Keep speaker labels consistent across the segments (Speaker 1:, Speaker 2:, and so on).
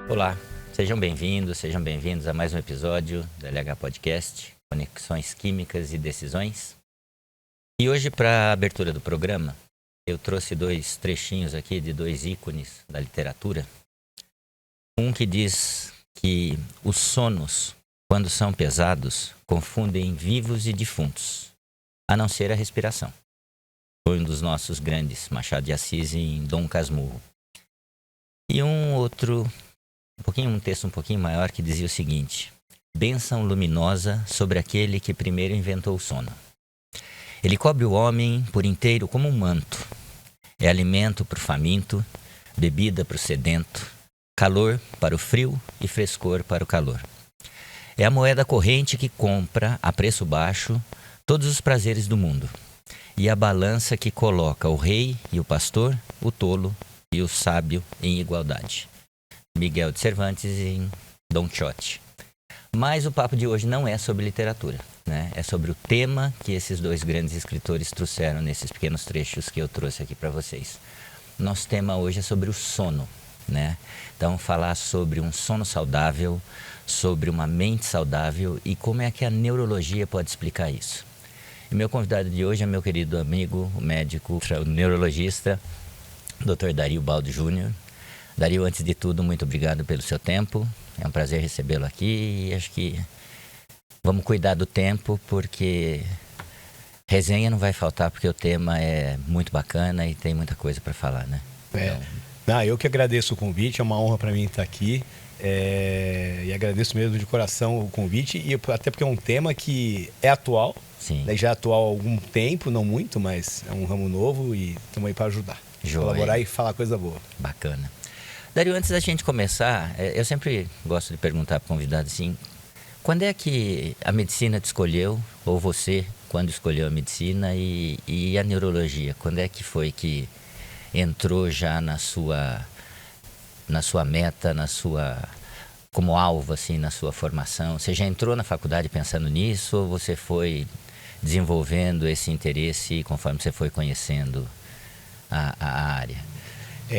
Speaker 1: Olá, sejam bem-vindos a mais um episódio do LH Podcast, Conexões Químicas e Decisões. E hoje, para a abertura do programa, eu trouxe dois trechinhos aqui de dois ícones da literatura. Um que diz que os sonos, quando são pesados, confundem vivos e defuntos, a não ser a respiração. Foi um dos nossos grandes, Machado de Assis, em Dom Casmurro. E um texto um pouquinho maior que dizia o seguinte: bênção luminosa sobre aquele que primeiro inventou o sono. Ele cobre o homem por inteiro como um manto. É alimento para o faminto, bebida para o sedento, calor para o frio e frescor para o calor. É a moeda corrente que compra, a preço baixo, todos os prazeres do mundo. E a balança que coloca o rei e o pastor, o tolo e o sábio em igualdade. Miguel de Cervantes em Don Quixote. Mas o papo de hoje não é sobre literatura, né? É sobre o tema que esses dois grandes escritores trouxeram nesses pequenos trechos que eu trouxe aqui para vocês. Nosso tema hoje é sobre o sono, né? Então, falar sobre um sono saudável, sobre uma mente saudável e como é que a neurologia pode explicar isso. E meu convidado de hoje é meu querido amigo, o médico, o neurologista, Dr. Dario Baldo Júnior. Dario, antes de tudo, muito obrigado pelo seu tempo. É um prazer recebê-lo aqui e acho que vamos cuidar do tempo porque resenha não vai faltar porque o tema é muito bacana e tem muita coisa para falar, né?
Speaker 2: Eu que agradeço o convite, é uma honra para mim estar aqui. E agradeço mesmo de coração o convite, e até porque é um tema que é atual.
Speaker 1: Sim.
Speaker 2: Já é atual há algum tempo, não muito, mas é um ramo novo e estamos aí para ajudar.
Speaker 1: Joia.
Speaker 2: Colaborar e falar coisa boa.
Speaker 1: Bacana. Dario, antes da gente começar, eu sempre gosto de perguntar para o convidado assim, quando é que a medicina te escolheu, ou você, quando escolheu a medicina, e a neurologia? Quando é que foi que entrou já na sua meta, como alvo, assim, na sua formação? Você já entrou na faculdade pensando nisso, ou você foi desenvolvendo esse interesse conforme você foi conhecendo a área?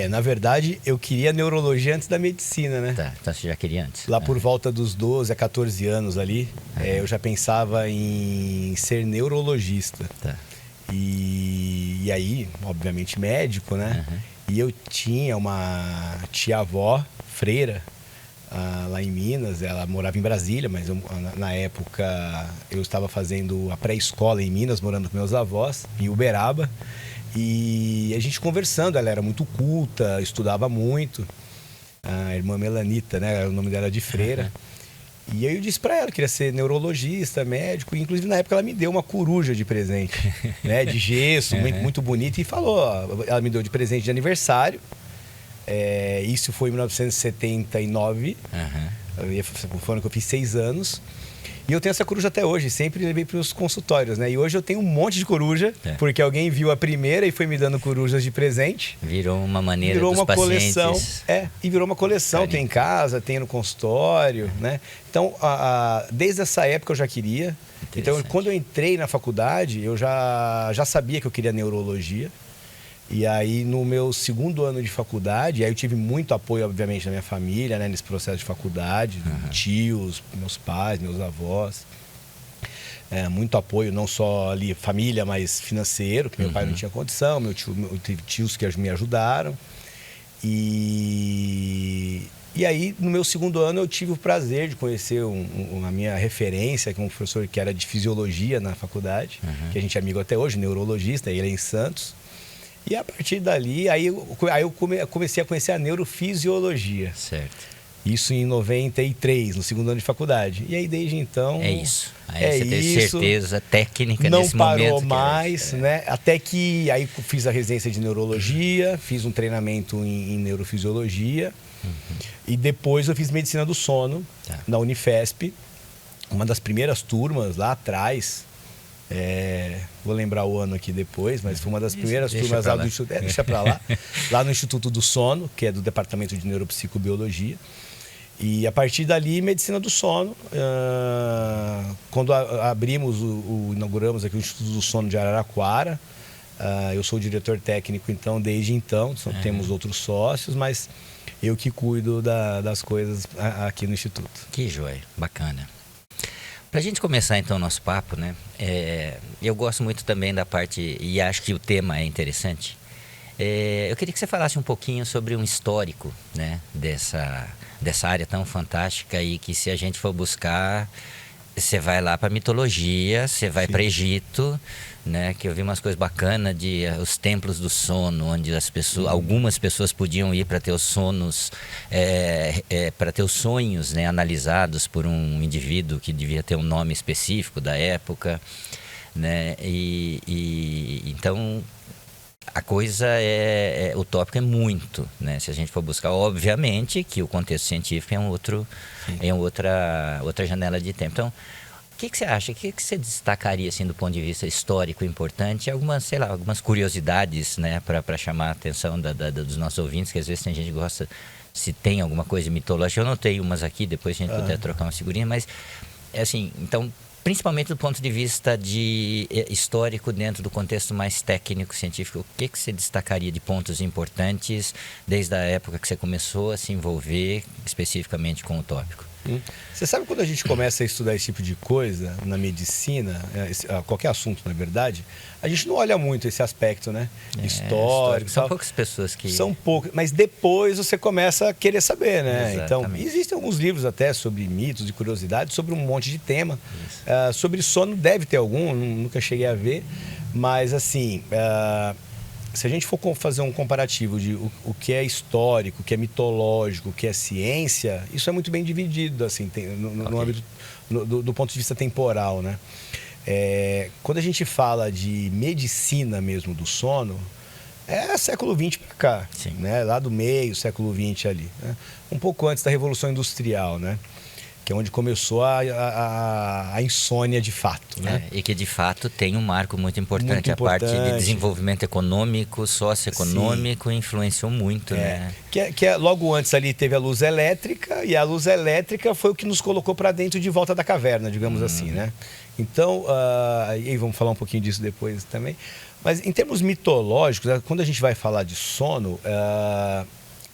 Speaker 2: Na verdade, eu queria neurologia antes da medicina, né?
Speaker 1: Tá, então você já queria antes?
Speaker 2: Lá por volta dos 12 a 14 anos ali, eu já pensava em ser neurologista.
Speaker 1: Tá.
Speaker 2: E aí, obviamente, médico, né? E eu tinha uma tia-avó, freira, lá em Minas. Ela morava em Brasília, mas na época eu estava fazendo a pré-escola em Minas, morando com meus avós, em Uberaba. E a gente conversando, ela era muito culta, estudava muito. A irmã Melanita, né? O nome dela era de freira. E aí eu disse pra ela que queria ser neurologista, médico. E inclusive na época ela me deu uma coruja de presente, né? De gesso, muito bonita. E falou, ela me deu de presente de aniversário. Isso foi em 1979. Foi ano que eu fiz 6 anos. E eu tenho essa coruja até hoje, sempre levei para os consultórios, né? E hoje eu tenho um monte de coruja, porque alguém viu a primeira e foi me dando corujas de presente.
Speaker 1: Virou uma maneira
Speaker 2: virou
Speaker 1: dos
Speaker 2: uma
Speaker 1: pacientes...
Speaker 2: coleção. E virou uma coleção. Tem em casa, tem no consultório, né? Então, desde essa época eu já queria. Então, quando eu entrei na faculdade, eu já sabia que eu queria neurologia. E aí, no meu segundo ano de faculdade, aí eu tive muito apoio, obviamente, da minha família, né, nesse processo de faculdade, tios, meus pais, meus avós. Muito apoio, não só ali família, mas financeiro, que meu pai não tinha condição, eu tive tios que me ajudaram. E aí, no meu segundo ano, eu tive o prazer de conhecer a minha referência, que é um professor que era de fisiologia na faculdade, que a gente é amigo até hoje, neurologista, ele é em Santos. E a partir dali, aí eu comecei a conhecer a neurofisiologia.
Speaker 1: Certo.
Speaker 2: Isso em 93, no segundo ano de faculdade. E aí, desde então...
Speaker 1: É isso. Aí você teve certeza técnica nesse momento.
Speaker 2: Não parou mais, né? Até que aí fiz a residência de neurologia, fiz um treinamento em neurofisiologia. E depois eu fiz medicina do sono, na Unifesp. Uma das primeiras turmas lá atrás... vou lembrar o ano aqui depois, mas foi uma das primeiras turmas lá do Instituto. Deixa pra lá. Lá no Instituto do Sono, que é do Departamento de Neuropsicobiologia. E a partir dali, medicina do sono. Quando inauguramos aqui o Instituto do Sono de Araraquara, Eu sou o diretor técnico, então, desde então. Temos outros sócios, mas eu que cuido das coisas aqui no Instituto.
Speaker 1: Que joia, bacana. Para a gente começar, então, o nosso papo, né? Eu gosto muito também da parte, e acho que o tema é interessante. Eu queria que você falasse um pouquinho sobre um histórico, né, dessa área tão fantástica e que, se a gente for buscar, você vai lá para mitologia, você vai para Egito, né, que eu vi umas coisas bacanas de os templos do sono, onde algumas pessoas podiam ir para ter os sonos, para ter os sonhos, né, analisados por um indivíduo que devia ter um nome específico da época, né, então a coisa o tópico é muito, né? Se a gente for buscar, obviamente que o contexto científico é outra janela de tempo. Então, o que você acha? O que você destacaria assim do ponto de vista histórico importante? Algumas curiosidades, né, para chamar a atenção dos nossos ouvintes, que às vezes tem gente que gosta, se tem alguma coisa mitológica. Eu notei umas aqui, depois a gente puder trocar uma figurinha, mas assim, então, principalmente do ponto de vista histórico, dentro do contexto mais técnico, científico, o que você destacaria de pontos importantes desde a época que você começou a se envolver especificamente com o tópico?
Speaker 2: Você sabe, quando a gente começa a estudar esse tipo de coisa na medicina, qualquer assunto, na verdade, a gente não olha muito esse aspecto, né? Histórico.
Speaker 1: São poucas pessoas que...
Speaker 2: São poucas, mas depois você começa a querer saber, né?
Speaker 1: Exatamente.
Speaker 2: Então, existem alguns livros até sobre mitos e curiosidades, sobre um monte de tema. Sobre sono deve ter algum, nunca cheguei a ver, mas assim... se a gente for fazer um comparativo de o que é histórico, o que é mitológico, o que é ciência, isso é muito bem dividido, assim, no âmbito do ponto de vista temporal, né? Quando a gente fala de medicina mesmo do sono, é século XX para cá, né? Lá do meio, século XX ali, né? Um pouco antes da Revolução Industrial, né? Que é onde começou a insônia de fato, né?
Speaker 1: E que de fato tem um marco muito importante. A parte de desenvolvimento econômico, socioeconômico, influenciou muito, né?
Speaker 2: Logo antes ali teve a luz elétrica, e a luz elétrica foi o que nos colocou para dentro de volta da caverna, digamos assim, né? Então, e vamos falar um pouquinho disso depois também. Mas em termos mitológicos, quando a gente vai falar de sono...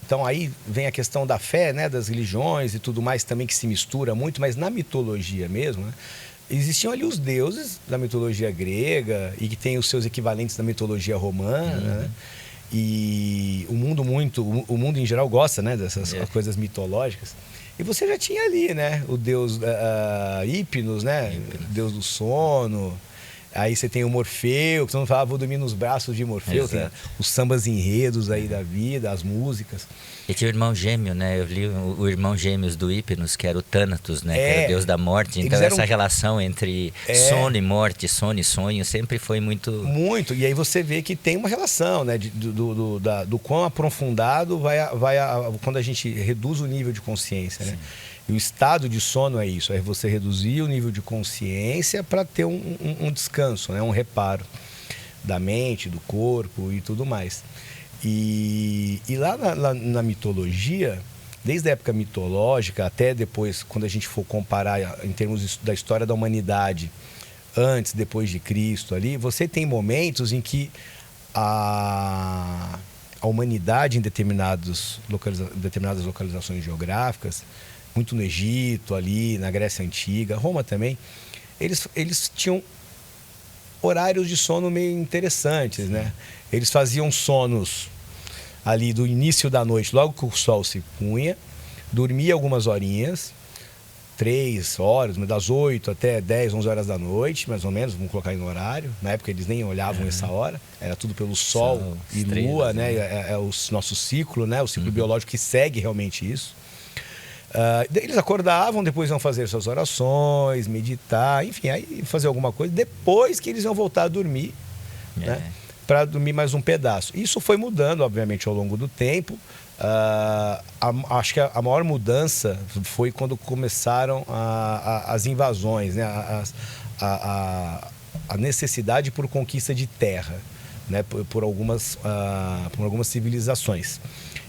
Speaker 2: Então aí vem a questão da fé, né, das religiões e tudo mais também, que se mistura muito, mas na mitologia mesmo, né, existiam ali os deuses da mitologia grega e que tem os seus equivalentes na mitologia romana, né? E o mundo em geral gosta, né, dessas coisas mitológicas. E você já tinha ali, né, o deus Hipnos, né, deus do sono. Aí você tem o Morfeu, que todo mundo fala, vou dormir nos braços de Morfeu. Tem os sambas enredos aí da vida, as músicas.
Speaker 1: E tinha o irmão gêmeo, né? Eu li o irmão gêmeos do Hipnos, que era o Thanatos, né? Que era o deus da morte. Então essa relação entre sono e morte, sono e sonho, sempre foi muito...
Speaker 2: Muito. E aí você vê que tem uma relação, né? Do quão aprofundado quando a gente reduz o nível de consciência, né? E o estado de sono é isso, é você reduzir o nível de consciência para ter um descanso, né? Um reparo da mente, do corpo e tudo mais. E lá na mitologia, desde a época mitológica até depois, quando a gente for comparar em termos da história da humanidade, antes, depois de Cristo ali, você tem momentos em que a humanidade em determinadas localizações geográficas, muito no Egito, ali, na Grécia Antiga, Roma também, eles tinham horários de sono meio interessantes, né? Eles faziam sonos ali do início da noite, logo que o sol se punha, dormia algumas horinhas, 3 horas, das 8 até 10, 11 horas da noite, mais ou menos, vamos colocar aí no horário. Na época eles nem olhavam essa hora, era tudo pelo sol e lua, né? É o nosso ciclo, né? O ciclo biológico que segue realmente isso. Eles acordavam, depois iam fazer suas orações, meditar, enfim, aí fazer alguma coisa, depois que eles iam voltar a dormir, né, para dormir mais um pedaço. Isso foi mudando, obviamente, ao longo do tempo. Acho que a maior mudança foi quando começaram as invasões, né, a necessidade por conquista de terra, né, por algumas civilizações.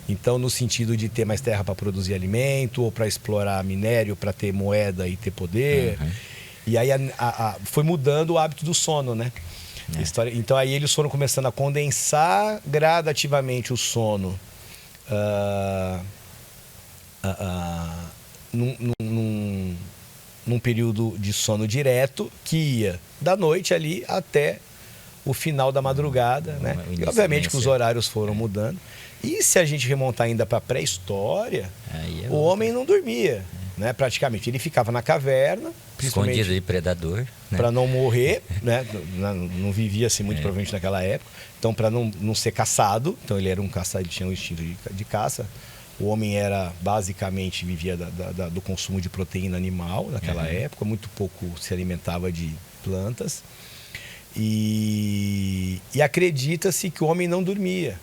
Speaker 2: Então, no sentido de ter mais terra para produzir alimento, ou para explorar minério, para ter moeda e ter poder. E aí foi mudando o hábito do sono, né? Então aí eles foram começando a condensar gradativamente o sono num período de sono direto que ia da noite ali até o final da madrugada, né? E obviamente que os horários foram mudando. E se a gente remontar ainda para a pré-história, o homem não dormia, né? Praticamente. Ele ficava na caverna,
Speaker 1: escondido de predador, né?
Speaker 2: Para não morrer, né? Não vivia assim muito provavelmente naquela época. Então, para não ser caçado, então ele era um caçador, tinha um instinto de caça. O homem basicamente vivia do consumo de proteína animal naquela época, muito pouco se alimentava de plantas. E acredita-se que o homem não dormia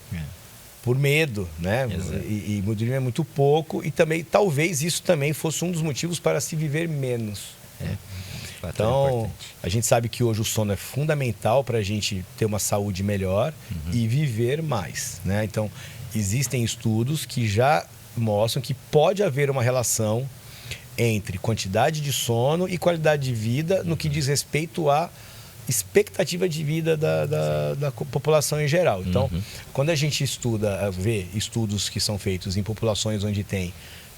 Speaker 2: por medo, né? E dormia muito pouco, e também talvez isso também fosse um dos motivos para se viver menos. Então, a gente sabe que hoje o sono é fundamental para a gente ter uma saúde melhor e viver mais, né? Então, existem estudos que já mostram que pode haver uma relação entre quantidade de sono e qualidade de vida no que diz respeito à expectativa de vida da população em geral. Então, quando a gente vê estudos que são feitos em populações onde tem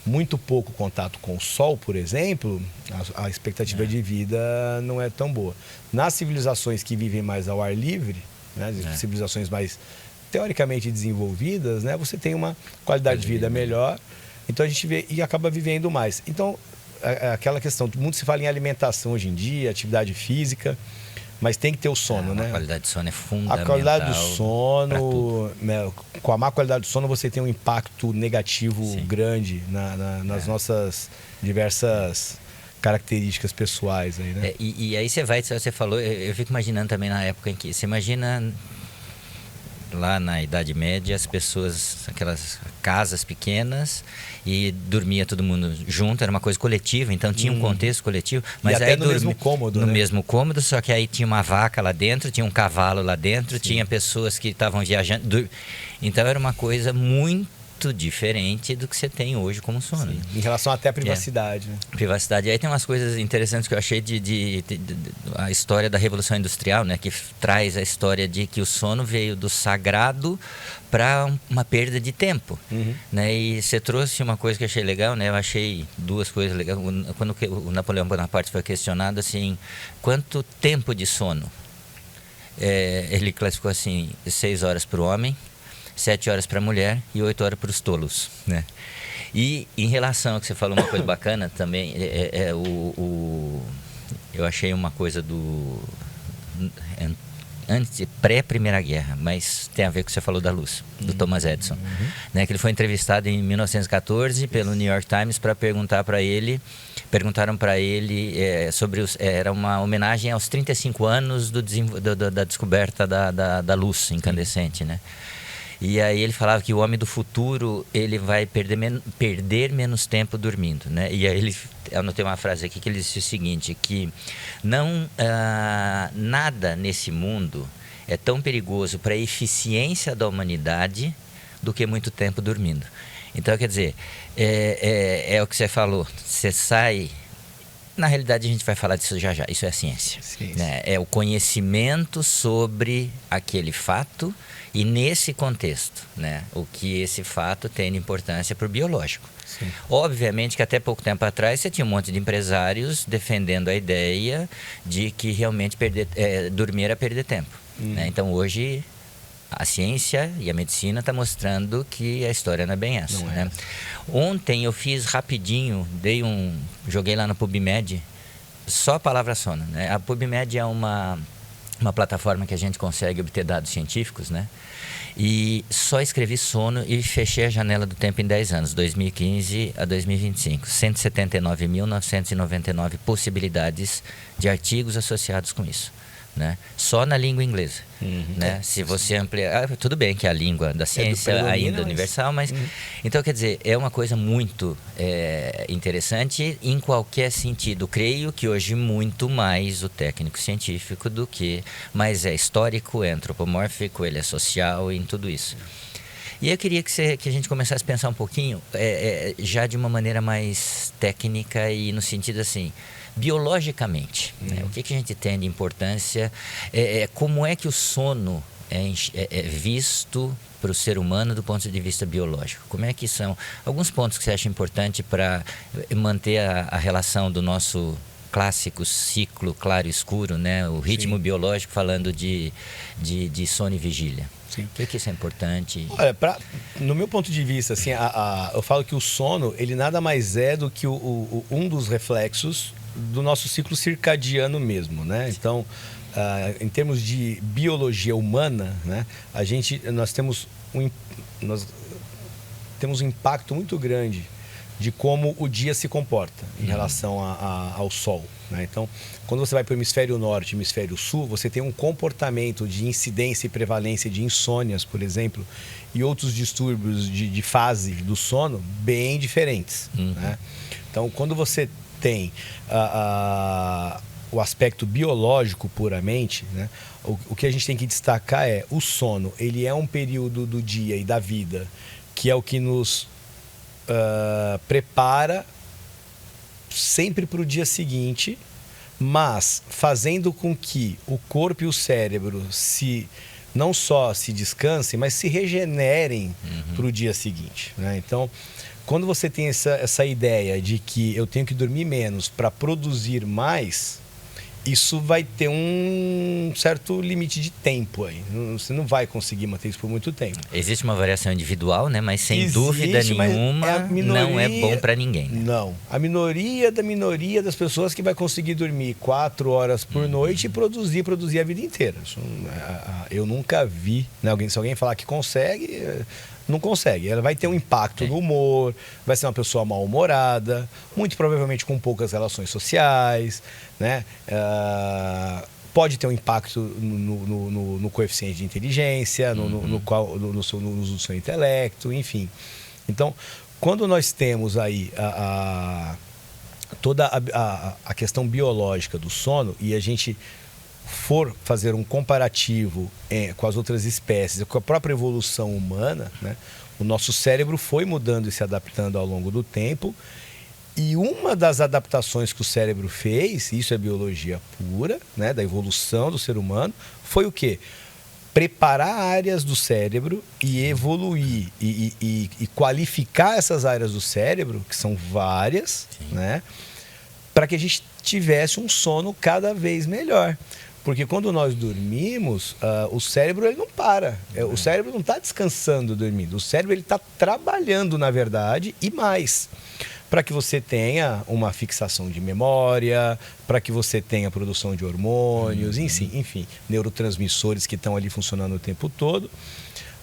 Speaker 2: muito pouco contato com o sol, por exemplo, a expectativa de vida não é tão boa. Nas civilizações que vivem mais ao ar livre, né, civilizações mais teoricamente desenvolvidas, né, você tem uma qualidade de vida melhor, então a gente vê e acaba vivendo mais. Então, aquela questão, muito se fala em alimentação hoje em dia, atividade física, mas tem que ter o sono, né?
Speaker 1: A qualidade do sono é fundamental.
Speaker 2: A qualidade do sono, né, com a má qualidade do sono você tem um impacto negativo grande nas nossas diversas características pessoais aí, né?
Speaker 1: E aí você falou, eu fico imaginando também na época em que você imagina lá na Idade Média as pessoas, aquelas casas pequenas, e dormia todo mundo junto, era uma coisa coletiva, então tinha um contexto coletivo, mas
Speaker 2: e até
Speaker 1: aí
Speaker 2: no mesmo cômodo,
Speaker 1: no mesmo cômodo, só que aí tinha uma vaca lá dentro, tinha um cavalo lá dentro, tinha pessoas que estavam viajando, então era uma coisa muito diferente do que você tem hoje como sono.
Speaker 2: Em relação até à privacidade, né?
Speaker 1: Privacidade. E aí tem umas coisas interessantes que eu achei a história da Revolução Industrial, né? Que traz a história de que o sono veio do sagrado para uma perda de tempo, né? E você trouxe uma coisa que eu achei legal, né? Eu achei duas coisas legais. Quando o Napoleão Bonaparte foi questionado assim, quanto tempo de sono? Ele classificou assim, 6 horas para o homem, 7 horas para a mulher e 8 horas para os tolos, né? E em relação ao que você falou, uma coisa bacana também, eu achei uma coisa antes, pré-Primeira Guerra, mas tem a ver com o que você falou da luz, do Thomas Edison, né? Que ele foi entrevistado em 1914 pelo New York Times para perguntaram para ele sobre era uma homenagem aos 35 anos da descoberta da luz incandescente, né? E aí ele falava que o homem do futuro ele vai perder menos tempo dormindo, né? E aí eu anotei uma frase aqui que ele disse o seguinte, que nada nesse mundo é tão perigoso para a eficiência da humanidade do que muito tempo dormindo. Então, quer dizer, é o que você falou, você sai... Na realidade, a gente vai falar disso já. Isso é a ciência. Né? É o conhecimento sobre aquele fato e nesse contexto, né? O que esse fato tem de importância para o biológico. Sim. Obviamente que até pouco tempo atrás você tinha um monte de empresários defendendo a ideia de que realmente dormir era perder tempo. Né? Então hoje a ciência e a medicina estão mostrando que a história não é bem essa. Né? Ontem eu fiz rapidinho, joguei lá no PubMed, só a palavra sono. Né? A PubMed é uma plataforma que a gente consegue obter dados científicos, né? E só escrevi sono e fechei a janela do tempo em 10 anos, 2015 a 2025. 179.999 possibilidades de artigos associados com isso. Né? Só na língua inglesa. Né? Se você ampliar, tudo bem que a língua da ciência ainda é universal, mas então quer dizer, é uma coisa muito interessante em qualquer sentido. Creio que hoje muito mais o técnico científico mas é histórico, é antropomórfico, ele é social em tudo isso. E eu queria que a gente começasse a pensar um pouquinho, já de uma maneira mais técnica e no sentido assim, biologicamente, né? O que a gente tem de importância, como é que o sono é visto para o ser humano do ponto de vista biológico? Como é que são alguns pontos que você acha importante para manter a relação do nosso clássico ciclo claro e escuro, né? O ritmo biológico, falando de sono e vigília.
Speaker 2: Sim.
Speaker 1: Por que isso é importante?
Speaker 2: Olha, no meu ponto de vista, assim, eu falo que o sono, ele nada mais é do que um dos reflexos do nosso ciclo circadiano mesmo, né? Então, em termos de biologia humana, né, nós temos um impacto muito grande de como o dia se comporta em relação ao Sol, né? Então, quando você vai para o hemisfério norte e hemisfério sul, você tem um comportamento de incidência e prevalência de insônias, por exemplo, e outros distúrbios de fase do sono bem diferentes, né? Então, quando você tem o aspecto biológico puramente, né, o que a gente tem que destacar é o sono. Ele é um período do dia e da vida que é o que nos prepara sempre para o dia seguinte, mas fazendo com que o corpo e o cérebro não só se descansem, mas se regenerem para o dia seguinte, né? Então, quando você tem essa ideia de que eu tenho que dormir menos para produzir mais, isso vai ter um certo limite de tempo aí. Você não vai conseguir manter isso por muito tempo.
Speaker 1: Existe uma variação individual, né? Mas sem dúvida nenhuma, não é bom para ninguém, né?
Speaker 2: Não. A minoria das pessoas que vai conseguir dormir 4 horas por noite e produzir a vida inteira. Eu nunca vi, né? Se alguém falar que consegue, não consegue. Ela vai ter um impacto no humor, vai ser uma pessoa mal-humorada, muito provavelmente com poucas relações sociais, né? Pode ter um impacto no coeficiente de inteligência, no seu intelecto, enfim. Então, quando nós temos aí toda a questão biológica do sono e a gente for fazer um comparativo com as outras espécies, com a própria evolução humana, né, o nosso cérebro foi mudando e se adaptando ao longo do tempo. E uma das adaptações que o cérebro fez, isso é biologia pura, né, da evolução do ser humano, foi o quê? Preparar áreas do cérebro e evoluir e qualificar essas áreas do cérebro, que são várias, né, para que a gente tivesse um sono cada vez melhor. Porque quando nós dormimos, o cérebro ele não para. O cérebro não está descansando dormindo. O cérebro está trabalhando, na verdade, e mais. Para que você tenha uma fixação de memória, para que você tenha produção de hormônios, enfim, neurotransmissores que estão ali funcionando o tempo todo.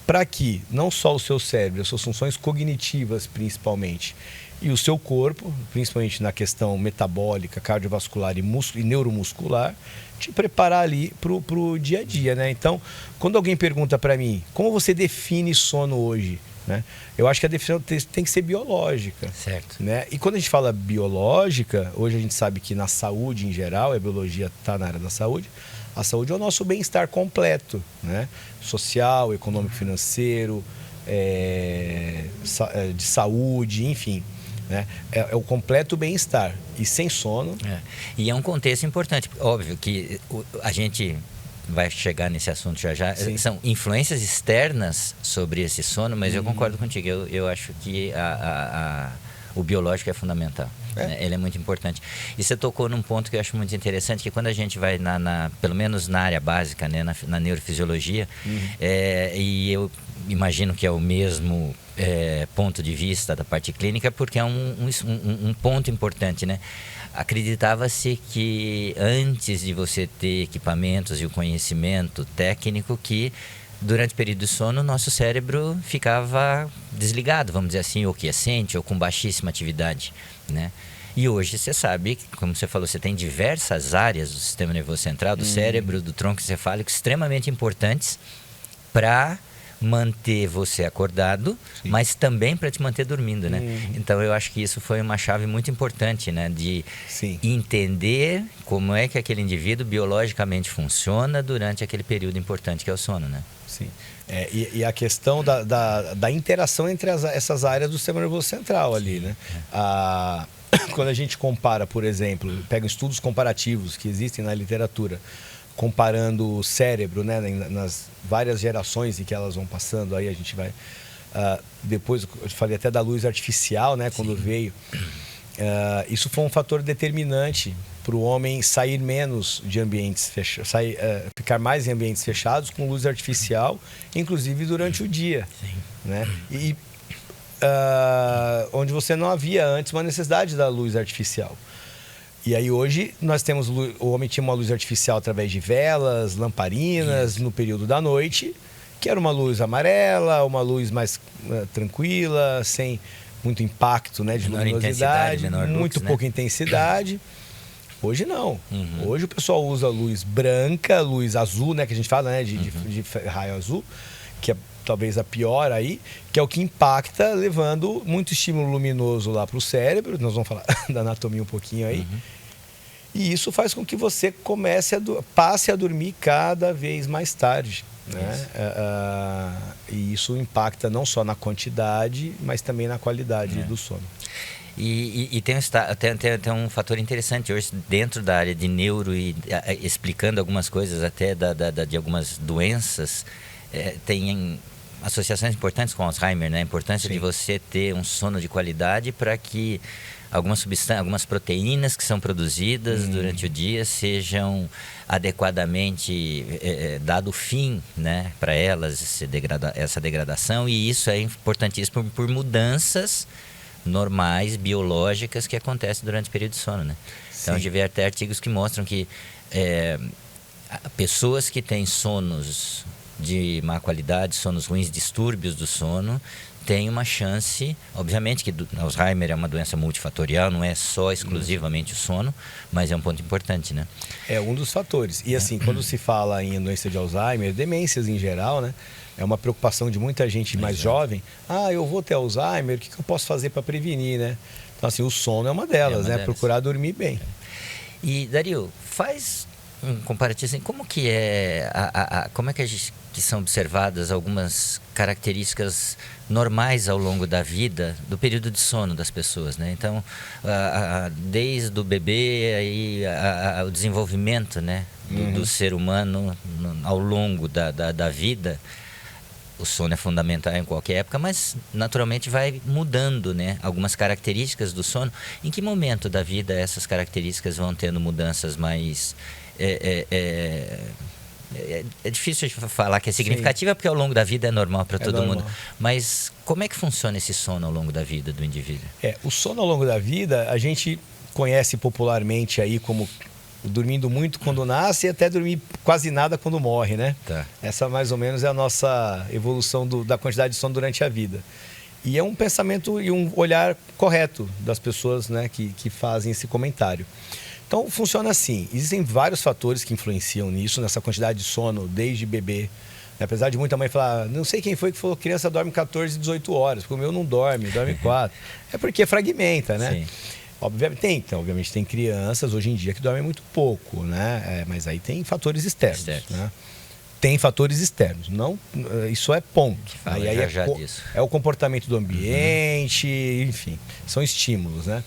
Speaker 2: Para que não só o seu cérebro, as suas funções cognitivas principalmente, e o seu corpo, principalmente na questão metabólica, cardiovascular e neuromuscular, te preparar ali para o dia a dia, né? Então, quando alguém pergunta para mim, como você define sono hoje? Né? Eu acho que a definição tem que ser biológica.
Speaker 1: Certo.
Speaker 2: Né? E quando a gente fala biológica, hoje a gente sabe que na saúde em geral, a biologia está na área da saúde, a saúde é o nosso bem-estar completo, né? Social, econômico, financeiro, de saúde, enfim. Né? É o completo bem-estar. E sem sono...
Speaker 1: E é um contexto importante. Óbvio que a gente vai chegar nesse assunto já. Sim. São influências externas sobre esse sono, mas eu concordo contigo. Eu acho que o biológico é fundamental. Né? Ele é muito importante. E você tocou num ponto que eu acho muito interessante, que quando a gente vai, pelo menos na área básica, né? na neurofisiologia, e eu imagino que é o mesmo ponto de vista da parte clínica, porque é um ponto importante, né? Acreditava-se que antes de você ter equipamentos e o conhecimento técnico, que durante o período de sono o nosso cérebro ficava desligado, vamos dizer assim, ou quiescente, ou com baixíssima atividade, né? E hoje você sabe, como você falou, você tem diversas áreas do sistema nervoso central, do cérebro, do tronco encefálico, extremamente importantes para manter você acordado, sim, mas também para te manter dormindo, né? Então eu acho que isso foi uma chave muito importante, né? De sim, entender como é que aquele indivíduo biologicamente funciona durante aquele período importante que é o sono, né?
Speaker 2: Sim. E a questão da interação entre essas áreas do sistema nervoso central ali, né? Quando a gente compara, por exemplo, pega estudos comparativos que existem na literatura, comparando o cérebro, né, nas várias gerações em que elas vão passando, aí a gente vai... depois, eu falei até da luz artificial, né, quando sim, veio. Isso foi um fator determinante para o homem sair menos de ambientes fechados, ficar mais em ambientes fechados com luz artificial, inclusive durante o dia, sim, né? E onde você não havia antes uma necessidade da luz artificial. E aí hoje nós temos, o homem tinha uma luz artificial através de velas, lamparinas, no período da noite, que era uma luz amarela, uma luz mais tranquila, sem muito impacto, né, de menor luminosidade, muito lux, pouca, né, intensidade. Hoje não. Hoje o pessoal usa luz branca, luz azul, né, que a gente fala, né, de raio azul, que é talvez a pior aí, que é o que impacta, levando muito estímulo luminoso lá para o cérebro. Nós vamos falar da anatomia um pouquinho aí. E isso faz com que você passe a dormir cada vez mais tarde, né? E isso impacta não só na quantidade, mas também na qualidade do sono.
Speaker 1: E tem um fator interessante hoje dentro da área de neuro, e explicando algumas coisas até de algumas doenças, tem associações importantes com Alzheimer, né? A importância sim, de você ter um sono de qualidade para que algumas proteínas que são produzidas durante o dia sejam adequadamente dado fim, né, para elas, essa degradação, e isso é importantíssimo por mudanças normais, biológicas, que acontecem durante o período de sono, né? Então, a gente vê até artigos que mostram que pessoas que têm sonos de má qualidade, sonos ruins, distúrbios do sono, tem uma chance, obviamente que Alzheimer é uma doença multifatorial, não é só exclusivamente o sono, mas é um ponto importante, né?
Speaker 2: É um dos fatores. E assim, quando se fala em doença de Alzheimer, demências em geral, né? É uma preocupação de muita gente mais jovem. Eu vou ter Alzheimer, o que eu posso fazer para prevenir, né? Então assim, o sono é uma delas, né? Procurar dormir bem.
Speaker 1: E Dario, faz um comparativo assim, como que é como é que são observadas algumas características normais ao longo da vida, do período de sono das pessoas, né? Então, desde o bebê aí o desenvolvimento, né, do ser humano ao longo da vida, o sono é fundamental em qualquer época, mas naturalmente vai mudando, né, algumas características do sono. Em que momento da vida essas características vão tendo mudanças mais... É difícil de falar que é significativa, sim, porque ao longo da vida é normal para todo mundo. Mas como é que funciona esse sono ao longo da vida do indivíduo?
Speaker 2: O sono ao longo da vida, a gente conhece popularmente aí como dormindo muito quando nasce e até dormir quase nada quando morre, né?
Speaker 1: Tá.
Speaker 2: Essa mais ou menos é a nossa evolução da quantidade de sono durante a vida. E é um pensamento e um olhar correto das pessoas, né, que fazem esse comentário. Então, funciona assim. Existem vários fatores que influenciam nisso, nessa quantidade de sono desde bebê. Apesar de muita mãe falar, não sei quem foi que falou que criança dorme 14, 18 horas, porque o meu não dorme 4. É porque fragmenta, né?
Speaker 1: Sim.
Speaker 2: Obviamente tem crianças hoje em dia que dormem muito pouco, né? Mas aí tem fatores externos, né? Tem fatores externos, não, isso é ponto. Aí é o comportamento do ambiente, enfim, são estímulos, né?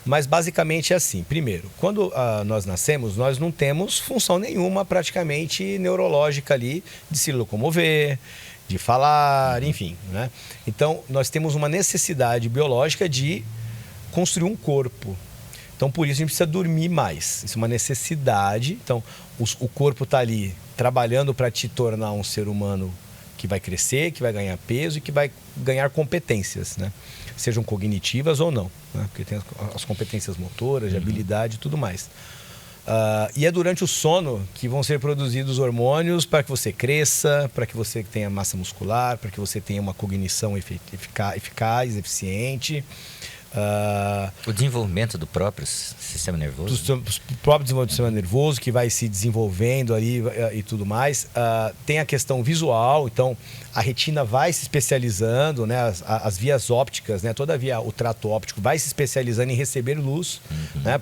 Speaker 2: Mas basicamente é assim. Primeiro, quando nós nascemos, nós não temos função nenhuma praticamente neurológica ali de se locomover, de falar, enfim, né? Então, nós temos uma necessidade biológica de construir um corpo. Então, por isso a gente precisa dormir mais. Isso é uma necessidade. Então, o corpo está ali trabalhando para te tornar um ser humano que vai crescer, que vai ganhar peso e que vai ganhar competências, né? Sejam cognitivas ou não, né? Porque tem as competências motoras, de habilidade e tudo mais. E é durante o sono que vão ser produzidos hormônios para que você cresça, para que você tenha massa muscular, para que você tenha uma cognição eficaz, eficiente,
Speaker 1: O desenvolvimento do próprio sistema nervoso?
Speaker 2: Do próprio desenvolvimento do sistema nervoso, que vai se desenvolvendo ali e tudo mais. Tem a questão visual, então a retina vai se especializando, né? As vias ópticas, né? Toda o trato óptico vai se especializando em receber luz, né?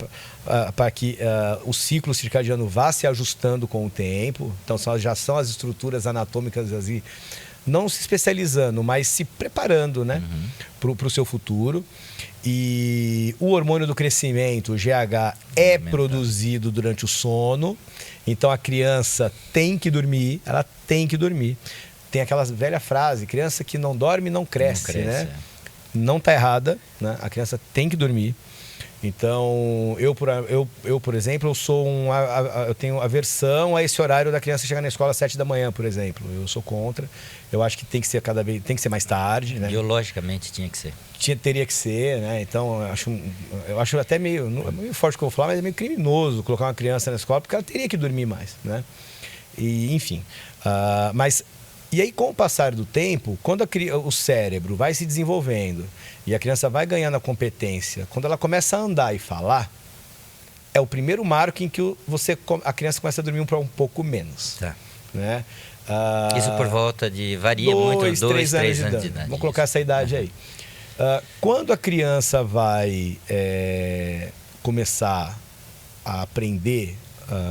Speaker 2: Para que o ciclo circadiano vá se ajustando com o tempo. Então já são as estruturas anatômicas assim, não se especializando, mas se preparando, né? Para o seu futuro. E o hormônio do crescimento, o GH, é produzido durante o sono. Então a criança tem que dormir, ela tem que dormir. Tem aquela velha frase, criança que não dorme não cresce, né? Não está errada, né? A criança tem que dormir. Então, eu por exemplo, eu tenho aversão a esse horário da criança chegar na escola às 7 da manhã, por exemplo. Eu sou contra. Eu acho que tem que ser mais tarde, né?
Speaker 1: Biologicamente tinha que ser.
Speaker 2: Teria que ser, né? Então, eu acho até meio forte o que eu vou falar, mas é meio criminoso colocar uma criança na escola, porque ela teria que dormir mais, né? E, enfim. E aí, com o passar do tempo, quando o cérebro vai se desenvolvendo e a criança vai ganhando a competência, quando ela começa a andar e falar, é o primeiro marco em que a criança começa a dormir um pouco menos.
Speaker 1: Tá.
Speaker 2: Né?
Speaker 1: Isso por volta de... Varia muito, 2, 3 anos de idade.
Speaker 2: Vamos colocar essa idade aí. Quando a criança vai começar a aprender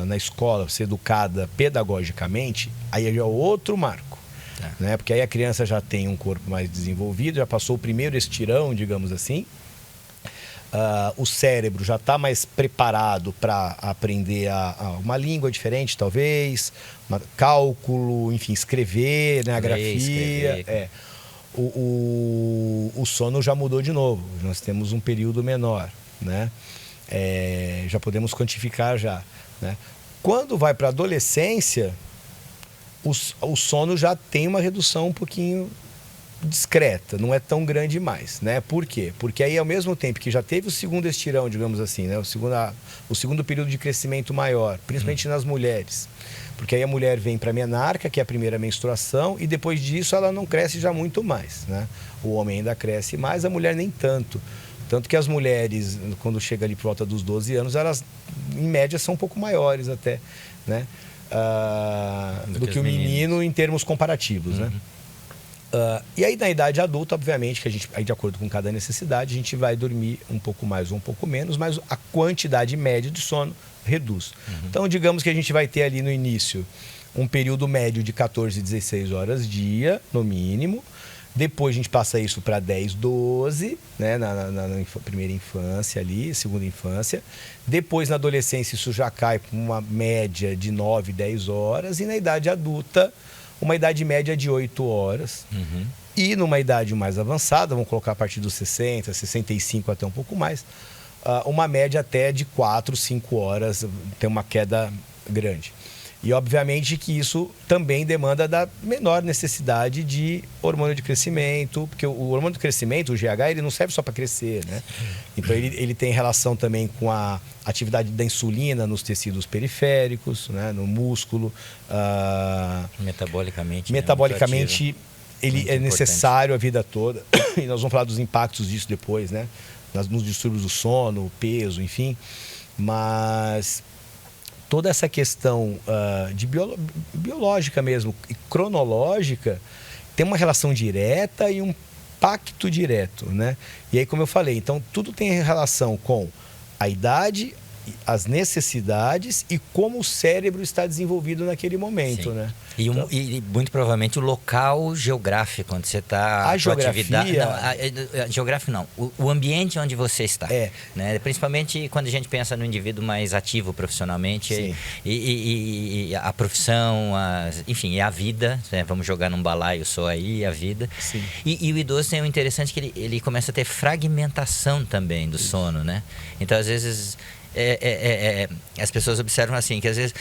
Speaker 2: na escola, ser educada pedagogicamente, aí é outro marco.
Speaker 1: Tá.
Speaker 2: Né? Porque aí a criança já tem um corpo mais desenvolvido, já passou o primeiro estirão, digamos assim. O cérebro já está mais preparado para aprender uma língua diferente, talvez, cálculo, enfim, escrever, né? A grafia. O sono já mudou de novo, nós temos um período menor, né? Já podemos quantificar já, né? Quando vai para a adolescência, o sono já tem uma redução um pouquinho discreta, não é tão grande mais, né? Por quê? Porque aí, ao mesmo tempo que já teve o segundo estirão, digamos assim, né? O segundo período de crescimento maior, principalmente nas mulheres. Porque aí a mulher vem para a menarca, que é a primeira menstruação, e depois disso ela não cresce já muito mais, né? O homem ainda cresce mais, a mulher nem tanto. Tanto que as mulheres, quando chega ali por volta dos 12 anos, elas, em média, são um pouco maiores até, né? Do que o menino em termos comparativos, né? E aí, na idade adulta, obviamente, que aí, de acordo com cada necessidade, a gente vai dormir um pouco mais ou um pouco menos, mas a quantidade média de sono reduz. Então, digamos que a gente vai ter ali no início um período médio de 14, 16 horas dia, no mínimo. Depois a gente passa isso para 10, 12, né? na primeira infância ali, segunda infância. Depois, na adolescência, isso já cai para uma média de 9, 10 horas. E na idade adulta, uma idade média de 8 horas. E numa idade mais avançada, vamos colocar a partir dos 60, 65 até um pouco mais, uma média até de 4, 5 horas, tem uma queda grande. E obviamente que isso também demanda da menor necessidade de hormônio de crescimento, porque o hormônio de crescimento, o GH, ele não serve só para crescer, né? Então ele tem relação também com a atividade da insulina nos tecidos periféricos, né? No músculo.
Speaker 1: Metabolicamente
Speaker 2: ele é necessário a vida toda. E nós vamos falar dos impactos disso depois, né? Nos distúrbios do sono, peso, enfim. Mas toda essa questão de biológica mesmo e cronológica tem uma relação direta e um pacto direto, né? E aí, como eu falei, então tudo tem relação com a idade, as necessidades e como o cérebro está desenvolvido naquele momento, né?
Speaker 1: E muito provavelmente o local geográfico onde você está.
Speaker 2: A geografia...
Speaker 1: Geográfico não. O ambiente onde você está. Né? Principalmente quando a gente pensa no indivíduo mais ativo profissionalmente. E a profissão, enfim, a vida. Né? Vamos jogar num balaio só aí, a vida. E o idoso tem o interessante que ele começa a ter fragmentação também do sono, né? Então, às vezes... as pessoas observam assim, que às vezes,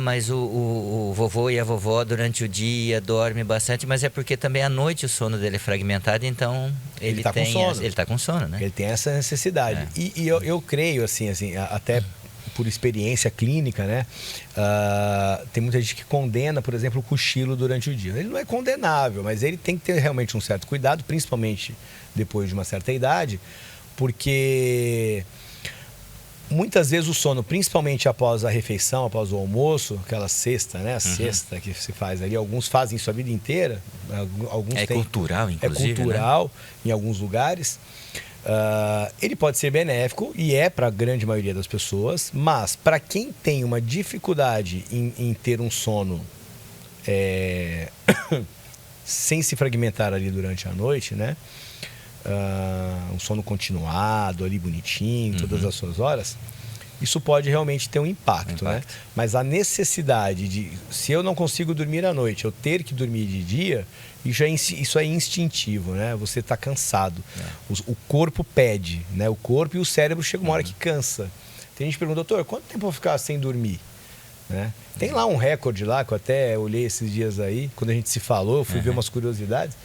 Speaker 1: mas o vovô e a vovó durante o dia dormem bastante, mas é porque também à noite o sono dele é fragmentado, então ele está com sono, né?
Speaker 2: Ele tem essa necessidade. E eu creio, assim, até por experiência clínica, né? Tem muita gente que condena, por exemplo, o cochilo durante o dia. Ele não é condenável, mas ele tem que ter realmente um certo cuidado, principalmente depois de uma certa idade, Porque muitas vezes o sono, principalmente após a refeição, após o almoço, aquela cesta, né? A cesta que se faz ali, alguns fazem isso a vida inteira. Alguns
Speaker 1: É
Speaker 2: têm,
Speaker 1: cultural, inclusive,
Speaker 2: é cultural, né? Em alguns lugares. Ele pode ser benéfico e é para a grande maioria das pessoas, mas para quem tem uma dificuldade em ter um sono sem se fragmentar ali durante a noite, né? Um sono continuado ali bonitinho, todas as suas horas, isso pode realmente ter um impacto, né? Mas a necessidade de, se eu não consigo dormir à noite, eu ter que dormir de dia, isso é instintivo, né? Você está cansado. O corpo pede, né? O corpo e o cérebro chega uma hora que cansa. Tem gente que pergunta, doutor, quanto tempo eu vou ficar sem dormir? Né? Tem lá um recorde lá, que eu até olhei esses dias aí, quando a gente se falou, eu fui ver umas curiosidades.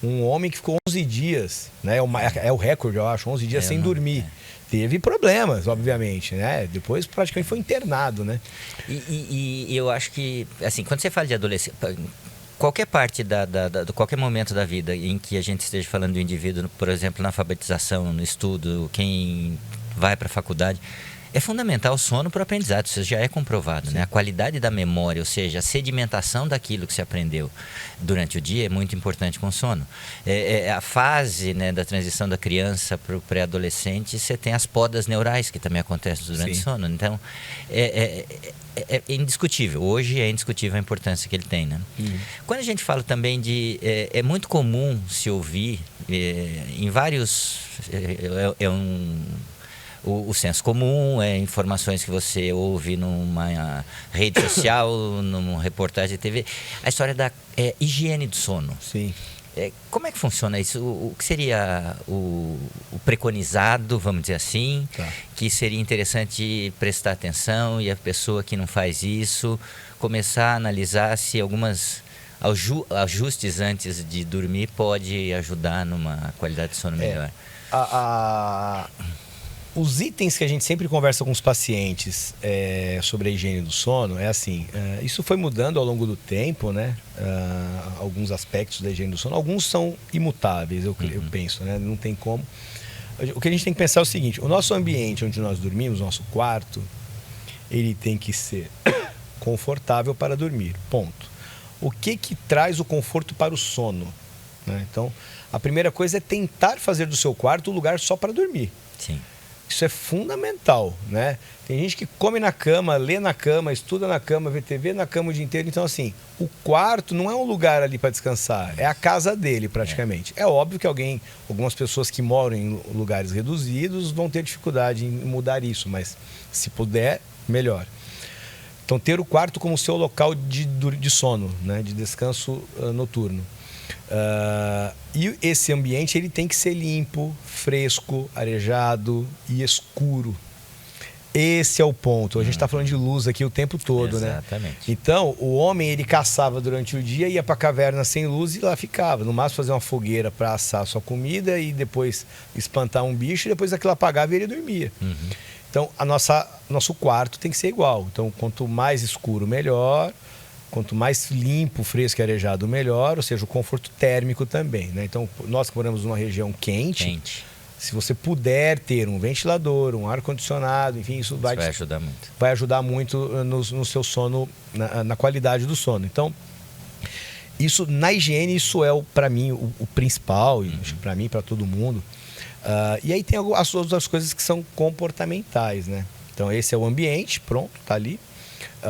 Speaker 2: Um homem que ficou 11 dias, né? É o recorde, eu acho, 11 dias sem dormir. Teve problemas, obviamente, né? Depois praticamente foi internado, né?
Speaker 1: E eu acho que, assim, quando você fala de adolescente, qualquer parte qualquer momento da vida em que a gente esteja falando do indivíduo, por exemplo, na alfabetização, no estudo, quem vai para a faculdade, é fundamental o sono para o aprendizado, isso já é comprovado, né? A qualidade da memória, ou seja, a sedimentação daquilo que se aprendeu durante o dia é muito importante com o sono. A fase, né, da transição da criança para o pré-adolescente, você tem as podas neurais que também acontecem durante o sono. Então, é indiscutível. Hoje é indiscutível a importância que ele tem, né? Quando a gente fala também de... É muito comum se ouvir em vários... O senso comum, informações que você ouve numa rede social, numa reportagem de TV. A história da higiene do sono.
Speaker 2: Sim.
Speaker 1: Como é que funciona isso? O que seria o preconizado, vamos dizer assim, que seria interessante prestar atenção e a pessoa que não faz isso começar a analisar se algumas ajustes antes de dormir pode ajudar numa qualidade de sono melhor?
Speaker 2: Os itens que a gente sempre conversa com os pacientes sobre a higiene do sono é assim, isso foi mudando ao longo do tempo, né? Alguns aspectos da higiene do sono, alguns são imutáveis, eu penso, né? Não tem como. O que a gente tem que pensar é o seguinte, o nosso ambiente onde nós dormimos, nosso quarto, ele tem que ser confortável para dormir, ponto. O que traz o conforto para o sono? Né? Então, a primeira coisa é tentar fazer do seu quarto um lugar só para dormir.
Speaker 1: Sim.
Speaker 2: Isso é fundamental, né? Tem gente que come na cama, lê na cama, estuda na cama, vê TV na cama o dia inteiro. Então, assim, o quarto não é um lugar ali para descansar, é a casa dele praticamente. É óbvio que algumas pessoas que moram em lugares reduzidos vão ter dificuldade em mudar isso, mas se puder, melhor. Então, ter o quarto como seu local de sono, né? De descanso noturno. E esse ambiente ele tem que ser limpo, fresco, arejado e escuro. Esse é o ponto. A gente está falando de luz aqui o tempo todo,
Speaker 1: Exatamente.
Speaker 2: né? Então, o homem ele caçava durante o dia, ia para a caverna sem luz e lá ficava. No máximo fazer uma fogueira para assar sua comida e depois espantar um bicho e depois aquilo apagava e ele dormia. Então, nosso quarto tem que ser igual. Então, quanto mais escuro, melhor. Quanto mais limpo, fresco e arejado, melhor. Ou seja, o conforto térmico também, né? Então, nós que moramos numa região quente, se você puder ter um ventilador, um ar-condicionado, enfim, isso vai ajudar muito. Vai ajudar muito no seu sono, na qualidade do sono. Então, isso na higiene, isso é, para mim, o principal, e acho que para mim, para todo mundo. E aí tem as outras coisas que são comportamentais, né? Então, esse é o ambiente, pronto, tá ali.